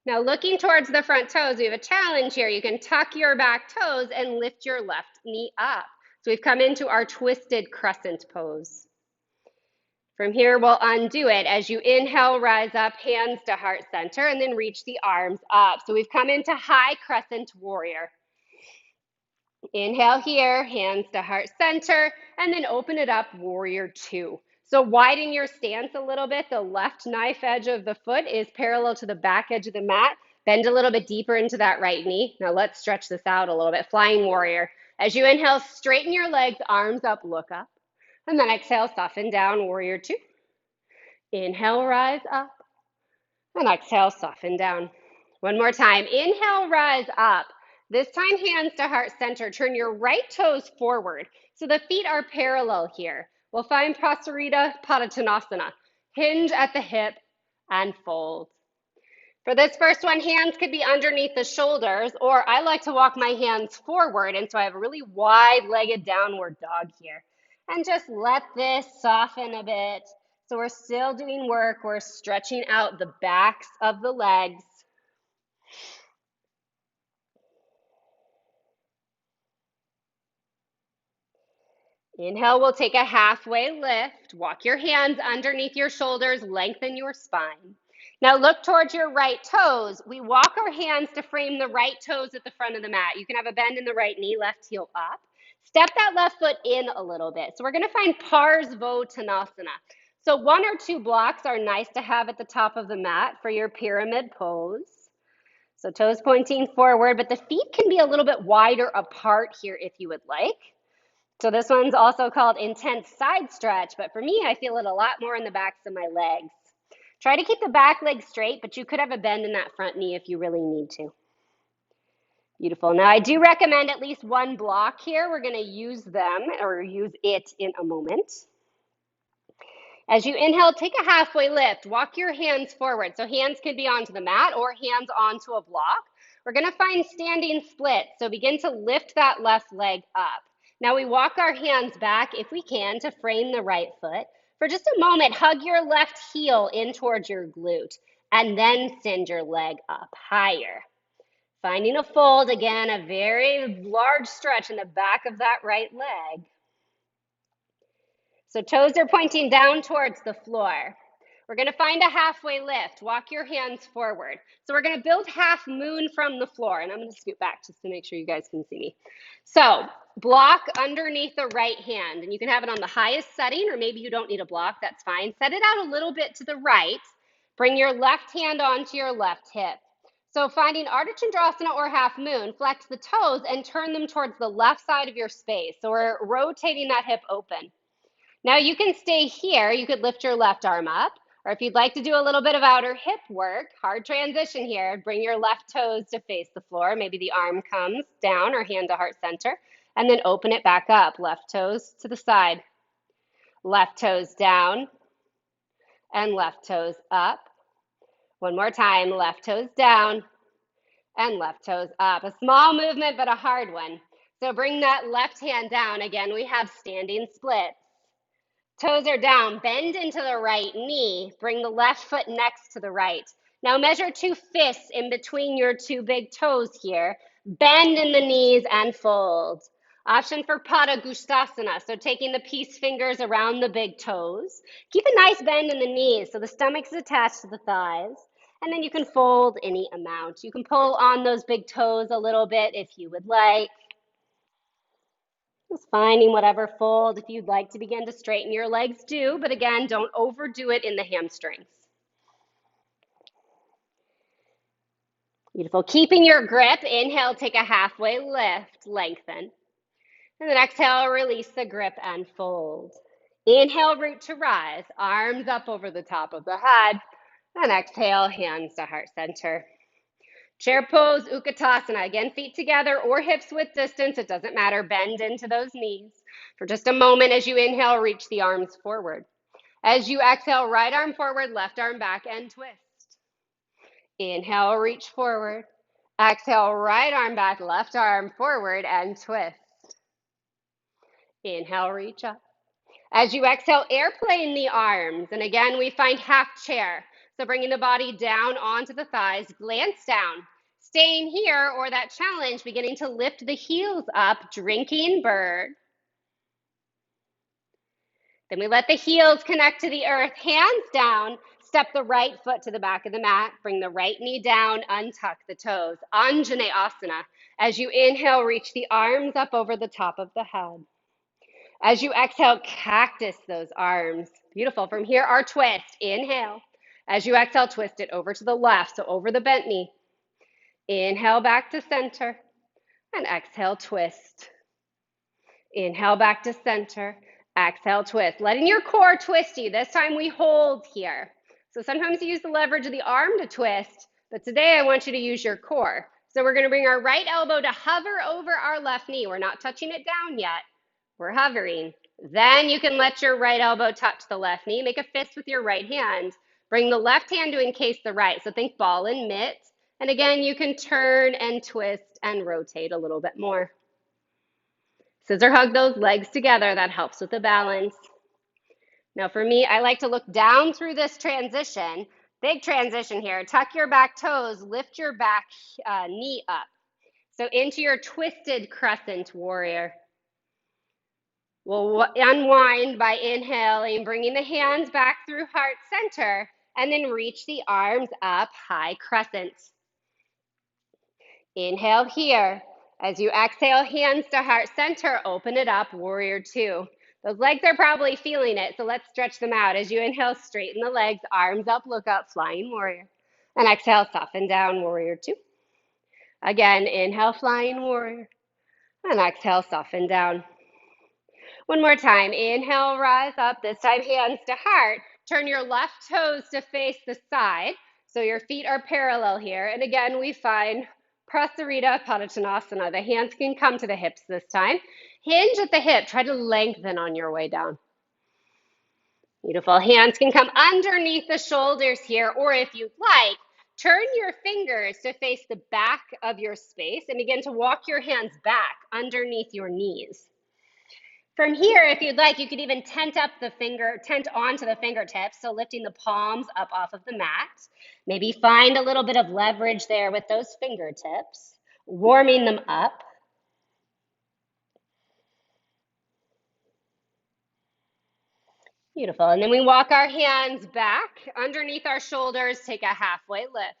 Now looking towards the front toes, we have a challenge here. You can tuck your back toes and lift your left knee up. So we've come into our twisted crescent pose. From here, we'll undo it. As you inhale, rise up, hands to heart center, and then reach the arms up. So we've come into high crescent warrior. Inhale here, hands to heart center, and then open it up, warrior two. So widen your stance a little bit. The left knife edge of the foot is parallel to the back edge of the mat. Bend a little bit deeper into that right knee. Now let's stretch this out a little bit. Flying warrior. As you inhale, straighten your legs, arms up, look up. And then exhale, soften down, warrior two. Inhale, rise up. And exhale, soften down. One more time. Inhale, rise up. This time, hands to heart center. Turn your right toes forward. So the feet are parallel here. We'll find Prasarita Padottanasana. Hinge at the hip and fold. For this first one, hands could be underneath the shoulders, or I like to walk my hands forward, and so I have a really wide-legged downward dog here. And just let this soften a bit. So we're still doing work. We're stretching out the backs of the legs. Inhale, we'll take a halfway lift. Walk your hands underneath your shoulders, lengthen your spine. Now look towards your right toes. We walk our hands to frame the right toes at the front of the mat. You can have a bend in the right knee, left heel up. Step that left foot in a little bit. So we're going to find Parsvottanasana. So one or two blocks are nice to have at the top of the mat for your pyramid pose. So toes pointing forward, but the feet can be a little bit wider apart here if you would like. So this one's also called intense side stretch, but for me, I feel it a lot more in the backs of my legs. Try to keep the back leg straight, but you could have a bend in that front knee if you really need to. Beautiful. Now I do recommend at least one block here. We're going to use them or use it in a moment. As you inhale, take a halfway lift. Walk your hands forward. So hands can be onto the mat or hands onto a block. We're going to find standing split. So begin to lift that left leg up. Now we walk our hands back if we can to frame the right foot. For just a moment, hug your left heel in towards your glute and then send your leg up higher. Finding a fold, again, a very large stretch in the back of that right leg. So toes are pointing down towards the floor. We're going to find a halfway lift. Walk your hands forward. So we're going to build half moon from the floor. And I'm going to scoot back just to make sure you guys can see me. So block underneath the right hand. And you can have it on the highest setting, or maybe you don't need a block. That's fine. Set it out a little bit to the right. Bring your left hand onto your left hip. So finding Ardha Chandrasana or half moon, flex the toes and turn them towards the left side of your space. So we're rotating that hip open. Now you can stay here. You could lift your left arm up, or if you'd like to do a little bit of outer hip work, hard transition here, bring your left toes to face the floor. Maybe the arm comes down or hand to heart center, and then open it back up. Left toes to the side, left toes down, and left toes up. One more time, left toes down and left toes up. A small movement, but a hard one. So bring that left hand down. Again, we have standing splits. Toes are down, bend into the right knee. Bring the left foot next to the right. Now measure 2 fists in between your 2 big toes here. Bend in the knees and fold. Option for Pada Gustasana, so taking the peace fingers around the big toes. Keep a nice bend in the knees so the stomach is attached to the thighs. And then you can fold any amount. You can pull on those big toes a little bit if you would like. Just finding whatever fold. If you'd like to begin to straighten your legs, do. But again, don't overdo it in the hamstrings. Beautiful. Keeping your grip. Inhale, take a halfway lift, lengthen. And then exhale, release the grip and fold. Inhale, root to rise. Arms up over the top of the head. And exhale, hands to heart center. Chair pose, Utkatasana. Again, feet together or hips width distance. It doesn't matter. Bend into those knees. For just a moment, as you inhale, reach the arms forward. As you exhale, right arm forward, left arm back and twist. Inhale, reach forward. Exhale, right arm back, left arm forward and twist. Inhale, reach up. As you exhale, airplane the arms. And again, we find half chair. So bringing the body down onto the thighs, glance down. Staying here, or that challenge, beginning to lift the heels up, drinking bird. Then we let the heels connect to the earth, hands down. Step the right foot to the back of the mat. Bring the right knee down, untuck the toes. Anjaneyasana. As you inhale, reach the arms up over the top of the head. As you exhale, cactus those arms. Beautiful. From here, our twist. Inhale. As you exhale, twist it over to the left, so over the bent knee. Inhale back to center. And exhale, twist. Inhale back to center. Exhale, twist. Letting your core twisty. This time we hold here. So sometimes you use the leverage of the arm to twist, but today I want you to use your core. So we're going to bring our right elbow to hover over our left knee. We're not touching it down yet. We're hovering. Then you can let your right elbow touch the left knee. Make a fist with your right hand. Bring the left hand to encase the right. So think ball and mitt. And again, you can turn and twist and rotate a little bit more. Scissor hug those legs together. That helps with the balance. Now for me, I like to look down through this transition. Big transition here. Tuck your back toes. Lift your back knee up. So into your twisted crescent warrior. We'll unwind by inhaling, bringing the hands back through heart center, and then reach the arms up, high crescent. Inhale here. As you exhale, hands to heart center, open it up, warrior 2. Those legs are probably feeling it, so let's stretch them out. As you inhale, straighten the legs, arms up, look up, flying warrior. And exhale, soften down, warrior 2. Again, inhale, flying warrior. And exhale, soften down. One more time. Inhale, rise up. This time, hands to heart. Turn your left toes to face the side. So your feet are parallel here. And again, we find Prasarita Padottanasana. The hands can come to the hips this time. Hinge at the hip. Try to lengthen on your way down. Beautiful. Hands can come underneath the shoulders here. Or if you'd like, turn your fingers to face the back of your space and begin to walk your hands back underneath your knees. From here, if you'd like, you could even tent onto the fingertips, so lifting the palms up off of the mat. Maybe find a little bit of leverage there with those fingertips, warming them up. Beautiful. And then we walk our hands back underneath our shoulders, take a halfway lift.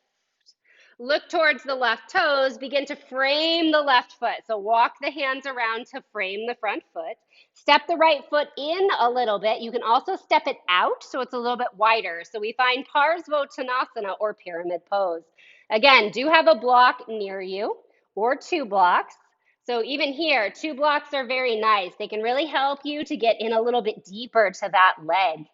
Look towards the left toes, begin to frame the left foot. So walk the hands around to frame the front foot. Step the right foot in a little bit. You can also step it out so it's a little bit wider. So we find Parsvottanasana or pyramid pose. Again, do have a block near you or two blocks. So even here, two blocks are very nice. They can really help you to get in a little bit deeper to that leg.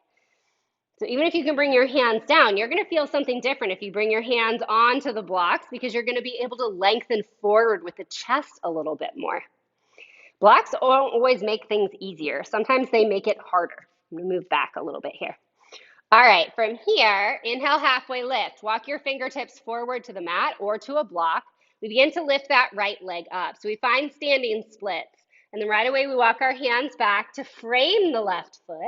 So even if you can bring your hands down, you're going to feel something different if you bring your hands onto the blocks because you're going to be able to lengthen forward with the chest a little bit more. Blocks don't always make things easier. Sometimes they make it harder. I'm going to move back a little bit here. All right, from here, inhale, halfway lift. Walk your fingertips forward to the mat or to a block. We begin to lift that right leg up. So we find standing splits. And then right away, we walk our hands back to frame the left foot.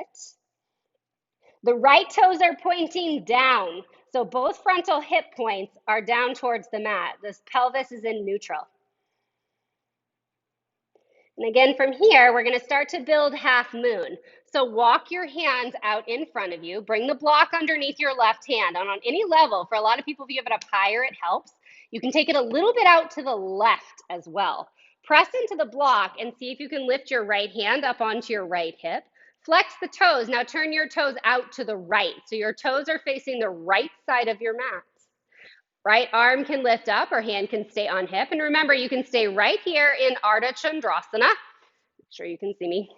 The right toes are pointing down. So both frontal hip points are down towards the mat. This pelvis is in neutral. And again, from here, we're going to start to build half moon. So walk your hands out in front of you. Bring the block underneath your left hand. And on any level, for a lot of people, if you have it up higher, it helps. You can take it a little bit out to the left as well. Press into the block and see if you can lift your right hand up onto your right hip. Flex the toes. Now turn your toes out to the right. So your toes are facing the right side of your mat. Right arm can lift up or hand can stay on hip. And remember, you can stay right here in Ardha Chandrasana. Make sure you can see me.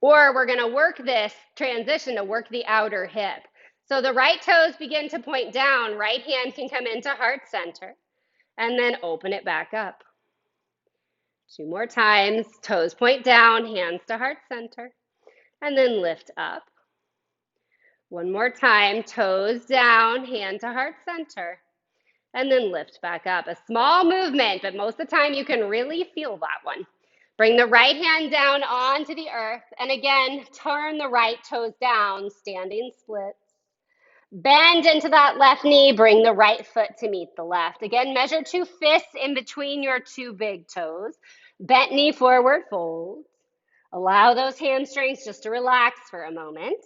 Or we're going to work this transition to work the outer hip. So the right toes begin to point down. Right hand can come into heart center. And then open it back up. Two more times. Toes point down, hands to heart center. And then lift up. One more time. Toes down, hand to heart center. And then lift back up. A small movement, but most of the time you can really feel that one. Bring the right hand down onto the earth. And again, turn the right toes down, standing splits. Bend into that left knee. Bring the right foot to meet the left. Again, measure two fists in between your two big toes. Bent knee forward, fold. Allow those hamstrings just to relax for a moment.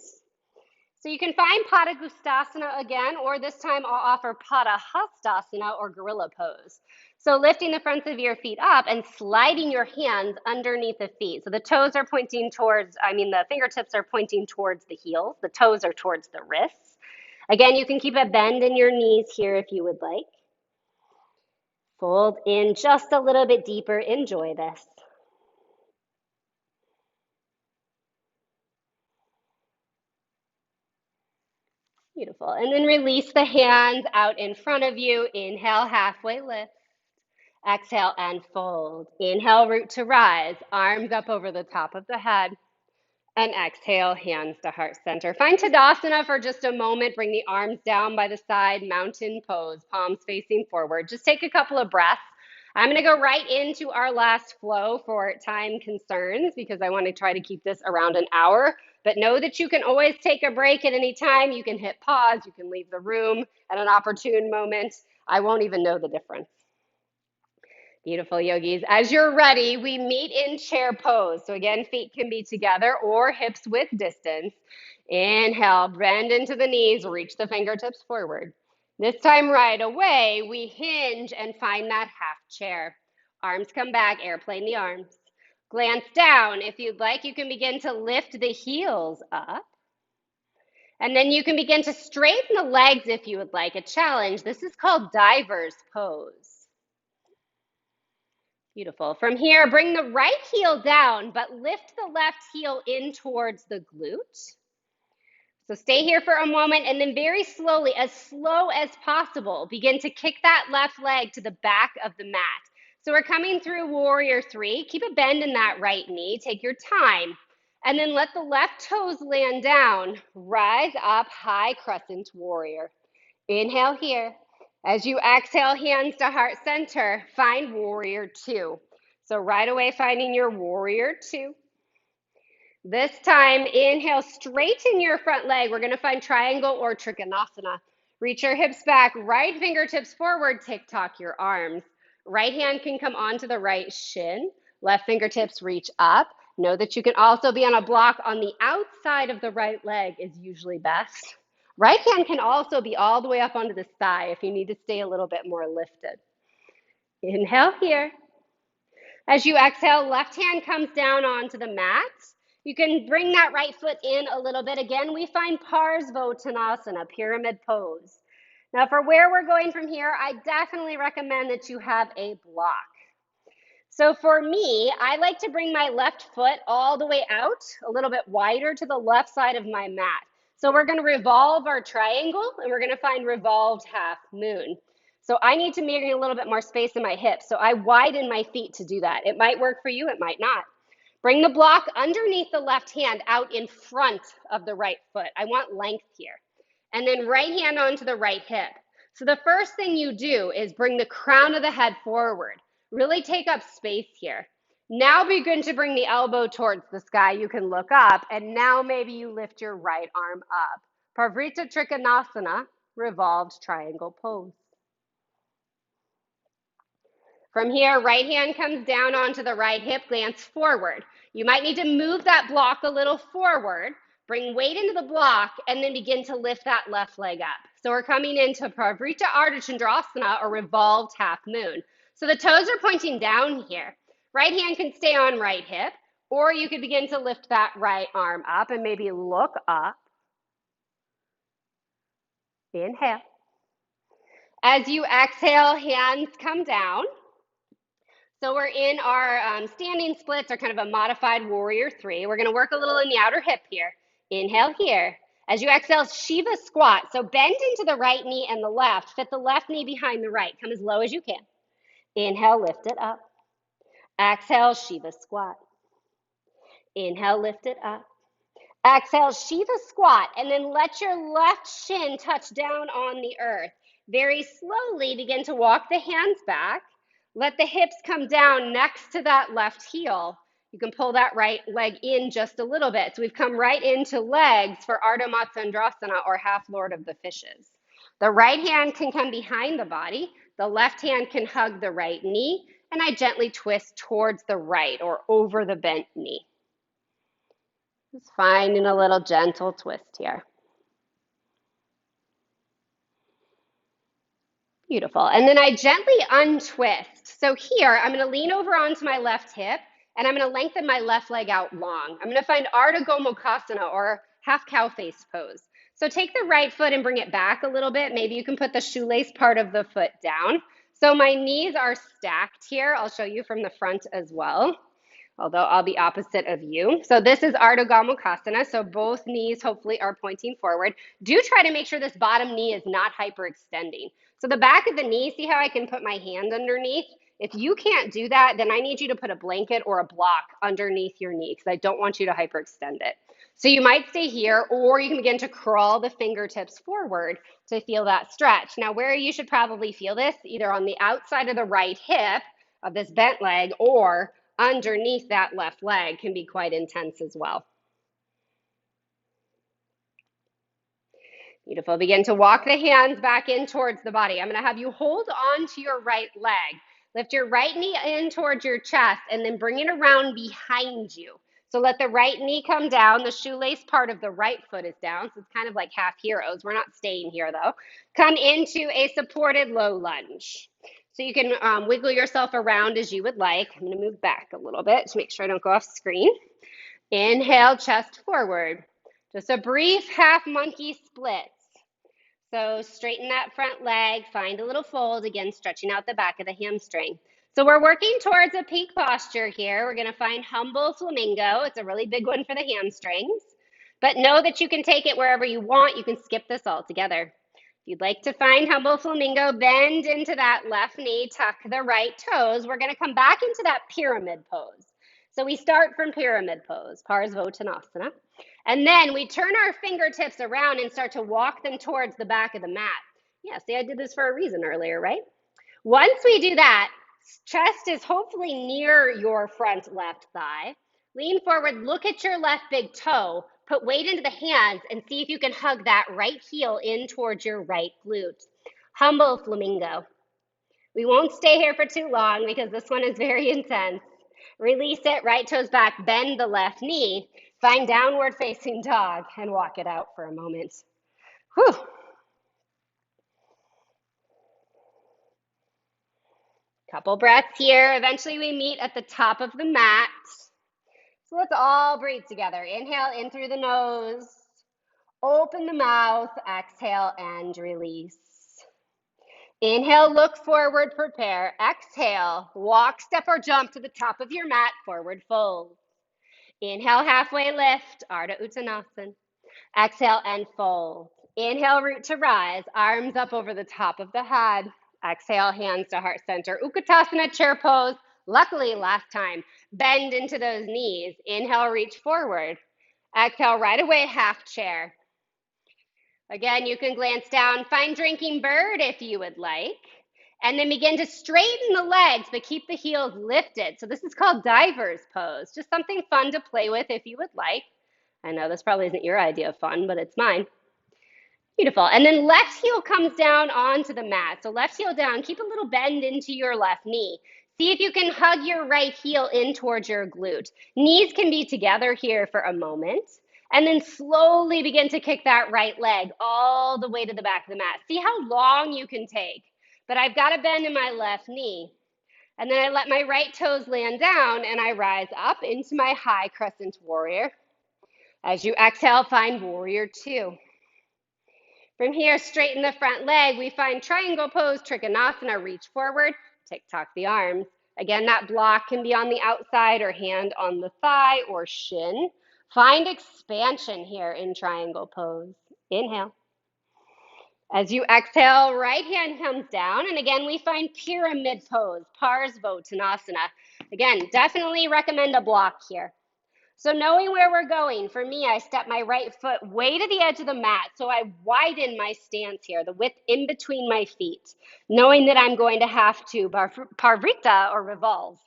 So you can find Padangusthasana again, or this time I'll offer Padahastasana or gorilla pose. So lifting the fronts of your feet up and sliding your hands underneath the feet. So the toes are pointing towards, the fingertips are pointing towards the heels. The toes are towards the wrists. Again, you can keep a bend in your knees here if you would like. Fold in just a little bit deeper. Enjoy this. Beautiful. And then release the hands out in front of you. Inhale, halfway lift. Exhale and fold. Inhale, root to rise. Arms up over the top of the head. And exhale, hands to heart center. Find Tadasana for just a moment. Bring the arms down by the side, mountain pose, palms facing forward. Just take a couple of breaths. I'm going to go right into our last flow for time concerns because I want to try to keep this around an hour. But know that you can always take a break at any time. You can hit pause. You can leave the room at an opportune moment. I won't even know the difference. Beautiful, yogis. As you're ready, we meet in chair pose. So again, feet can be together or hips with distance. Inhale, bend into the knees, reach the fingertips forward. This time right away, we hinge and find that half chair. Arms come back, airplane the arms. Glance down. If you'd like, you can begin to lift the heels up. And then you can begin to straighten the legs if you would like, a challenge. This is called diver's pose. Beautiful. From here, bring the right heel down, but lift the left heel in towards the glute. So stay here for a moment and then very slowly, as slow as possible, begin to kick that left leg to the back of the mat. So we're coming through warrior three. Keep a bend in that right knee. Take your time. And then let the left toes land down. Rise up, high crescent warrior. Inhale here. As you exhale, hands to heart center, find warrior two. So right away, finding your warrior two. This time, inhale, straighten your front leg. We're going to find triangle or trikonasana. Reach your hips back, right fingertips forward, tick-tock your arms. Right hand can come onto the right shin. Left fingertips reach up. Know that you can also be on a block on the outside of the right leg is usually best. Right hand can also be all the way up onto the thigh if you need to stay a little bit more lifted. Inhale here. As you exhale, left hand comes down onto the mat. You can bring that right foot in a little bit. Again, we find Parsvottanasana, pyramid pose. Now for where we're going from here, I definitely recommend that you have a block. So for me, I like to bring my left foot all the way out, a little bit wider to the left side of my mat. So we're going to revolve our triangle, and we're going to find revolved half moon. So I need to make a little bit more space in my hips. So I widen my feet to do that. It might work for you, it might not. Bring the block underneath the left hand out in front of the right foot. I want length here. And then right hand onto the right hip. So the first thing you do is bring the crown of the head forward. Really take up space here. Now begin to bring the elbow towards the sky. You can look up, and now maybe you lift your right arm up. Parvrita Trikonasana, revolved triangle pose. From here, right hand comes down onto the right hip, glance forward. You might need to move that block a little forward, bring weight into the block, and then begin to lift that left leg up. So we're coming into Parvrita Ardha Chandrasana, or revolved half moon. So the toes are pointing down here. Right hand can stay on right hip, or you could begin to lift that right arm up and maybe look up. Inhale. As you exhale, hands come down. So we're in our standing splits, or kind of a modified warrior three. We're going to work a little in the outer hip here. Inhale here. As you exhale, Shiva squat. So bend into the right knee and the left. Fit the left knee behind the right. Come as low as you can. Inhale, lift it up. Exhale, Shiva squat. Inhale, lift it up. Exhale, Shiva squat, and then let your left shin touch down on the earth. Very slowly begin to walk the hands back. Let the hips come down next to that left heel. You can pull that right leg in just a little bit. So we've come right into legs for Ardha Matsyendrasana, or half Lord of the Fishes. The right hand can come behind the body. The left hand can hug the right knee, and I gently twist towards the right or over the bent knee. Just finding a little gentle twist here. Beautiful. And then I gently untwist. So here, I'm going to lean over onto my left hip, and I'm going to lengthen my left leg out long. I'm going to find Ardha Gomukhasana, or half cow face pose. So take the right foot and bring it back a little bit. Maybe you can put the shoelace part of the foot down. So my knees are stacked here. I'll show you from the front as well, although I'll be opposite of you. So this is Ardha Gomukhasana. So both knees hopefully are pointing forward. Do try to make sure this bottom knee is not hyperextending. So the back of the knee, see how I can put my hand underneath? If you can't do that, then I need you to put a blanket or a block underneath your knee, because I don't want you to hyperextend it. So you might stay here, or you can begin to crawl the fingertips forward to feel that stretch. Now, where you should probably feel this, either on the outside of the right hip of this bent leg, or underneath that left leg, can be quite intense as well. Beautiful. Begin to walk the hands back in towards the body. I'm going to have you hold on to your right leg. Lift your right knee in towards your chest, and then bring it around behind you. So let the right knee come down. The shoelace part of the right foot is down. So it's kind of like half heroes. We're not staying here though. Come into a supported low lunge. So you can wiggle yourself around as you would like. I'm going to move back a little bit to make sure I don't go off screen. Inhale, chest forward. Just a brief half monkey splits. So straighten that front leg, find a little fold, again, stretching out the back of the hamstring. So we're working towards a peak posture here. We're going to find humble flamingo. It's a really big one for the hamstrings. But know that you can take it wherever you want. You can skip this altogether. If you'd like to find humble flamingo, bend into that left knee, tuck the right toes. We're going to come back into that pyramid pose. So we start from pyramid pose, Parsvottanasana. And then we turn our fingertips around and start to walk them towards the back of the mat. Yeah, see, I did this for a reason earlier, right? Once we do that, chest is hopefully near your front left thigh. Lean forward, look at your left big toe, put weight into the hands, and see if you can hug that right heel in towards your right glute. Humble flamingo. We won't stay here for too long because this one is very intense. Release it, right toes back, bend the left knee, find downward facing dog, and walk it out for a moment. Whew. Couple breaths here. Eventually we meet at the top of the mat. So let's all breathe together. Inhale in through the nose. Open the mouth. Exhale and release. Inhale, look forward, prepare. Exhale, walk, step, or jump to the top of your mat, forward fold. Inhale, halfway lift, Ardha Uttanasana. Exhale and fold. Inhale, root to rise, arms up over the top of the head. Exhale, hands to heart center. Utkatasana, chair pose. Luckily, last time, bend into those knees. Inhale, reach forward. Exhale, right away, half chair. Again, you can glance down, find drinking bird if you would like. And then begin to straighten the legs, but keep the heels lifted. So this is called diver's pose. Just something fun to play with if you would like. I know this probably isn't your idea of fun, but it's mine. Beautiful. And then left heel comes down onto the mat. So left heel down, keep a little bend into your left knee. See if you can hug your right heel in towards your glute. Knees can be together here for a moment. And then slowly begin to kick that right leg all the way to the back of the mat. See how long you can take. But I've got a bend in my left knee. And then I let my right toes land down and I rise up into my high crescent warrior. As you exhale, find warrior two. From here, straighten the front leg. We find triangle pose, trikonasana, reach forward, tick-tock the arms. Again, that block can be on the outside or hand on the thigh or shin. Find expansion here in triangle pose. Inhale. As you exhale, right hand comes down. And again, we find pyramid pose, Parsvottanasana. Again, definitely recommend a block here. So knowing where we're going, for me, I step my right foot way to the edge of the mat. So I widen my stance here, the width in between my feet, knowing that I'm going to have to parvrita or revolve.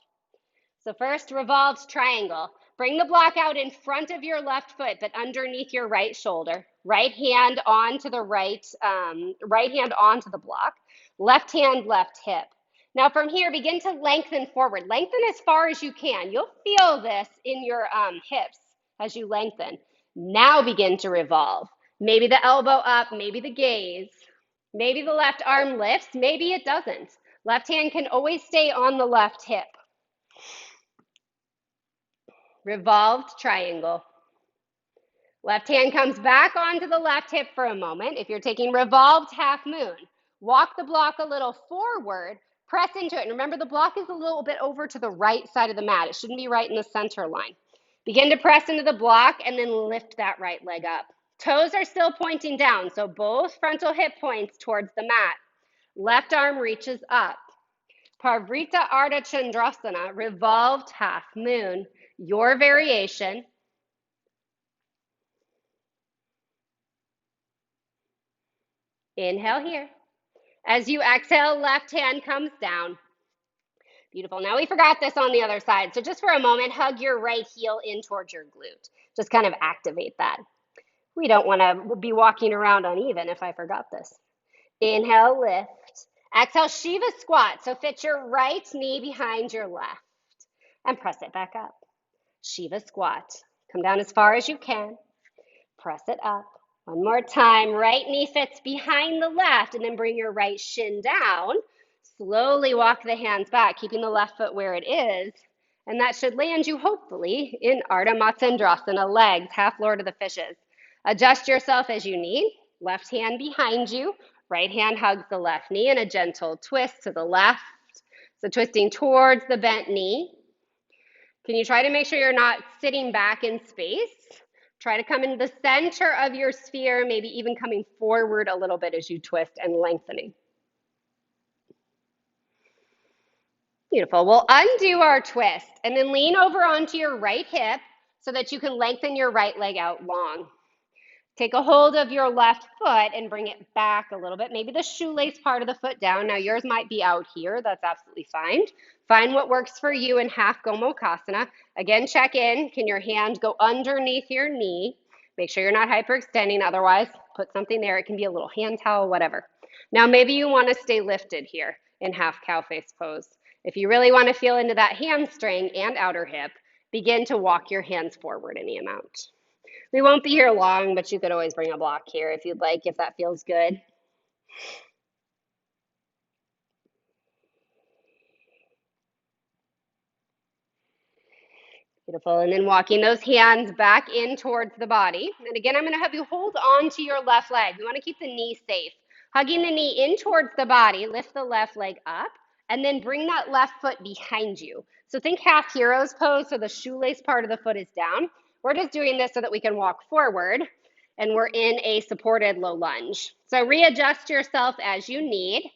So first, revolved triangle. Bring the block out in front of your left foot, but underneath your right shoulder. Right hand onto the right hand onto the block. Left hand, left hip. Now from here, begin to lengthen forward. Lengthen as far as you can. You'll feel this in your hips as you lengthen. Now begin to revolve. Maybe the elbow up, maybe the gaze. Maybe the left arm lifts, maybe it doesn't. Left hand can always stay on the left hip. Revolved triangle. Left hand comes back onto the left hip for a moment. If you're taking revolved half moon, walk the block a little forward, press into it. And remember, the block is a little bit over to the right side of the mat. It shouldn't be right in the center line. Begin to press into the block and then lift that right leg up. Toes are still pointing down, so both frontal hip points towards the mat. Left arm reaches up. Parvrita Ardha Chandrasana, revolved half moon. Your variation. Inhale here. As you exhale, left hand comes down. Beautiful. Now we forgot this on the other side. So just for a moment, hug your right heel in towards your glute. Just kind of activate that. We don't want to be walking around uneven if I forgot this. Inhale, lift. Exhale, Shiva squat. So fit your right knee behind your left and press it back up. Shiva squat. Come down as far as you can. Press it up. One more time. Right knee fits behind the left and then bring your right shin down. Slowly walk the hands back, keeping the left foot where it is. And that should land you, hopefully, in Ardha Matsyendrasana, legs, half Lord of the Fishes. Adjust yourself as you need. Left hand behind you. Right hand hugs the left knee and a gentle twist to the left. So twisting towards the bent knee. Can you try to make sure you're not sitting back in space? Try to come into the center of your sphere, maybe even coming forward a little bit as you twist and lengthening. Beautiful. We'll undo our twist and then lean over onto your right hip so that you can lengthen your right leg out long. Take a hold of your left foot and bring it back a little bit. Maybe the shoelace part of the foot down. Now yours might be out here. That's absolutely fine. Find what works for you in half Gomukhasana. Again, check in. Can your hand go underneath your knee? Make sure you're not hyperextending. Otherwise, put something there. It can be a little hand towel, whatever. Now maybe you want to stay lifted here in half cow face pose. If you really want to feel into that hamstring and outer hip, begin to walk your hands forward any amount. We won't be here long, but you could always bring a block here if you'd like, if that feels good. Beautiful. And then walking those hands back in towards the body. And again, I'm going to have you hold on to your left leg. We want to keep the knee safe. Hugging the knee in towards the body, lift the left leg up, and then bring that left foot behind you. So think half hero's pose, so the shoelace part of the foot is down. We're just doing this so that we can walk forward, and we're in a supported low lunge. So readjust yourself as you need.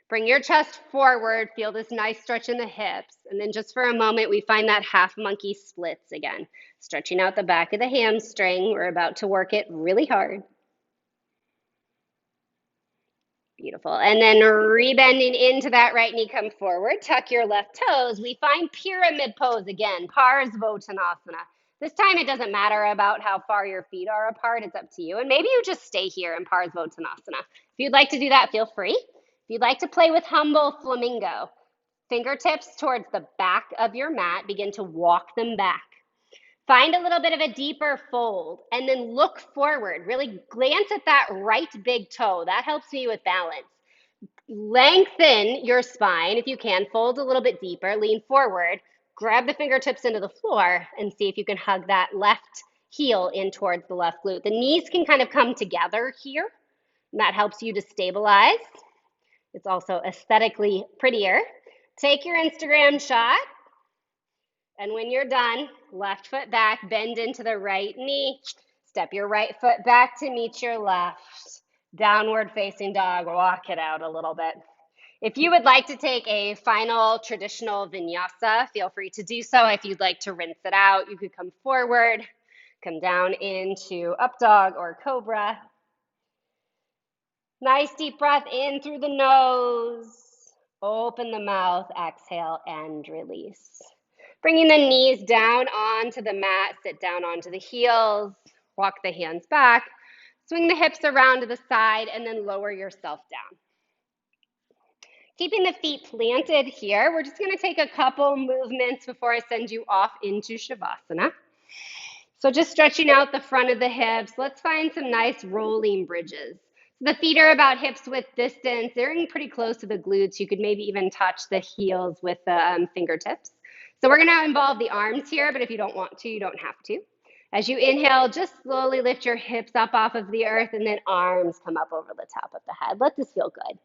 Bring your chest forward, feel this nice stretch in the hips, and then just for a moment, we find that half monkey splits again. Stretching out the back of the hamstring, we're about to work it really hard. Beautiful, and then rebending into that right knee, come forward, tuck your left toes. We find pyramid pose again, Parsvottanasana. This time it doesn't matter about how far your feet are apart, it's up to you. And maybe you just stay here in Parsvottanasana. If you'd like to do that, feel free. If you'd like to play with humble flamingo, fingertips towards the back of your mat, begin to walk them back. Find a little bit of a deeper fold and then look forward. Really glance at that right big toe. That helps me with balance. Lengthen your spine if you can. Fold a little bit deeper. Lean forward. Grab the fingertips into the floor and see if you can hug that left heel in towards the left glute. The knees can kind of come together here, and that helps you to stabilize. It's also aesthetically prettier. Take your Instagram shot. And when you're done, left foot back, bend into the right knee. Step your right foot back to meet your left. Downward facing dog, walk it out a little bit. If you would like to take a final traditional vinyasa, feel free to do so. If you'd like to rinse it out, you could come forward, come down into up dog or cobra. Nice deep breath in through the nose. Open the mouth, exhale, and release. Bringing the knees down onto the mat, sit down onto the heels, walk the hands back, swing the hips around to the side, and then lower yourself down. Keeping the feet planted here, we're just gonna take a couple movements before I send you off into Shavasana. So just stretching out the front of the hips, let's find some nice rolling bridges. The feet are about hips width distance. They're in pretty close to the glutes. You could maybe even touch the heels with the fingertips. So we're gonna involve the arms here, but if you don't want to, you don't have to. As you inhale, just slowly lift your hips up off of the earth and then arms come up over the top of the head. Let this feel good.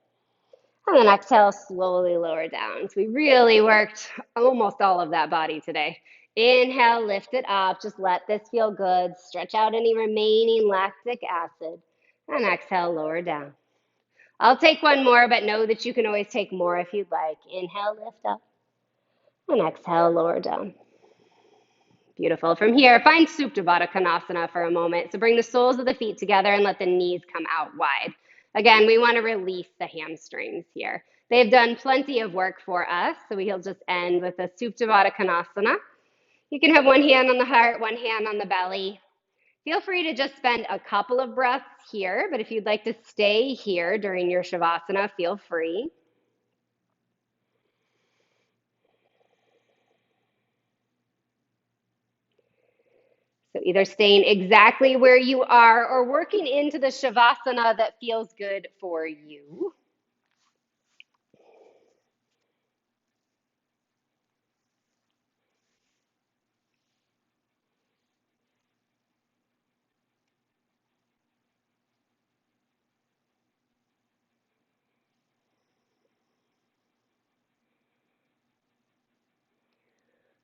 And then exhale, slowly lower down. So we really worked almost all of that body today. Inhale, lift it up. Just let this feel good. Stretch out any remaining lactic acid. And exhale, lower down. I'll take one more, but know that you can always take more if you'd like. Inhale, lift up. And exhale, lower down. Beautiful. From here, find Supta Baddha Konasana for a moment. So bring the soles of the feet together and let the knees come out wide. Again, we want to release the hamstrings here. They've done plenty of work for us, so we'll just end with a Supta Baddha Konasana. You can have one hand on the heart, one hand on the belly. Feel free to just spend a couple of breaths here, but if you'd like to stay here during your Shavasana, feel free. So either staying exactly where you are or working into the Shavasana that feels good for you.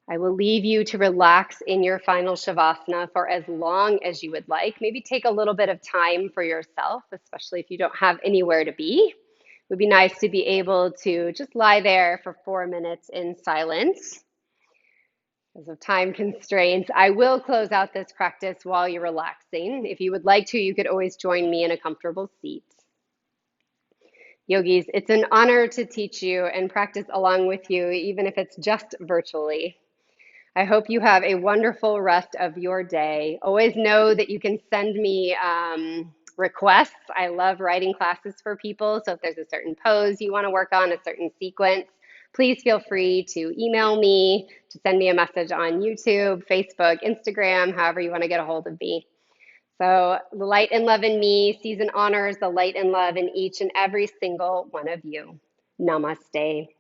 I will leave you to relax in your final Shavasana for as long as you would like. Maybe take a little bit of time for yourself, especially if you don't have anywhere to be. It would be nice to be able to just lie there for 4 minutes in silence. Because of time constraints, I will close out this practice while you're relaxing. If you would like to, you could always join me in a comfortable seat. Yogis, it's an honor to teach you and practice along with you, even if it's just virtually. I hope you have a wonderful rest of your day. Always know that you can send me requests. I love writing classes for people. So if there's a certain pose you want to work on, a certain sequence, please feel free to email me, to send me a message on YouTube, Facebook, Instagram, however you want to get a hold of me. So the light and love in me sees and honors the light and love in each and every single one of you. Namaste.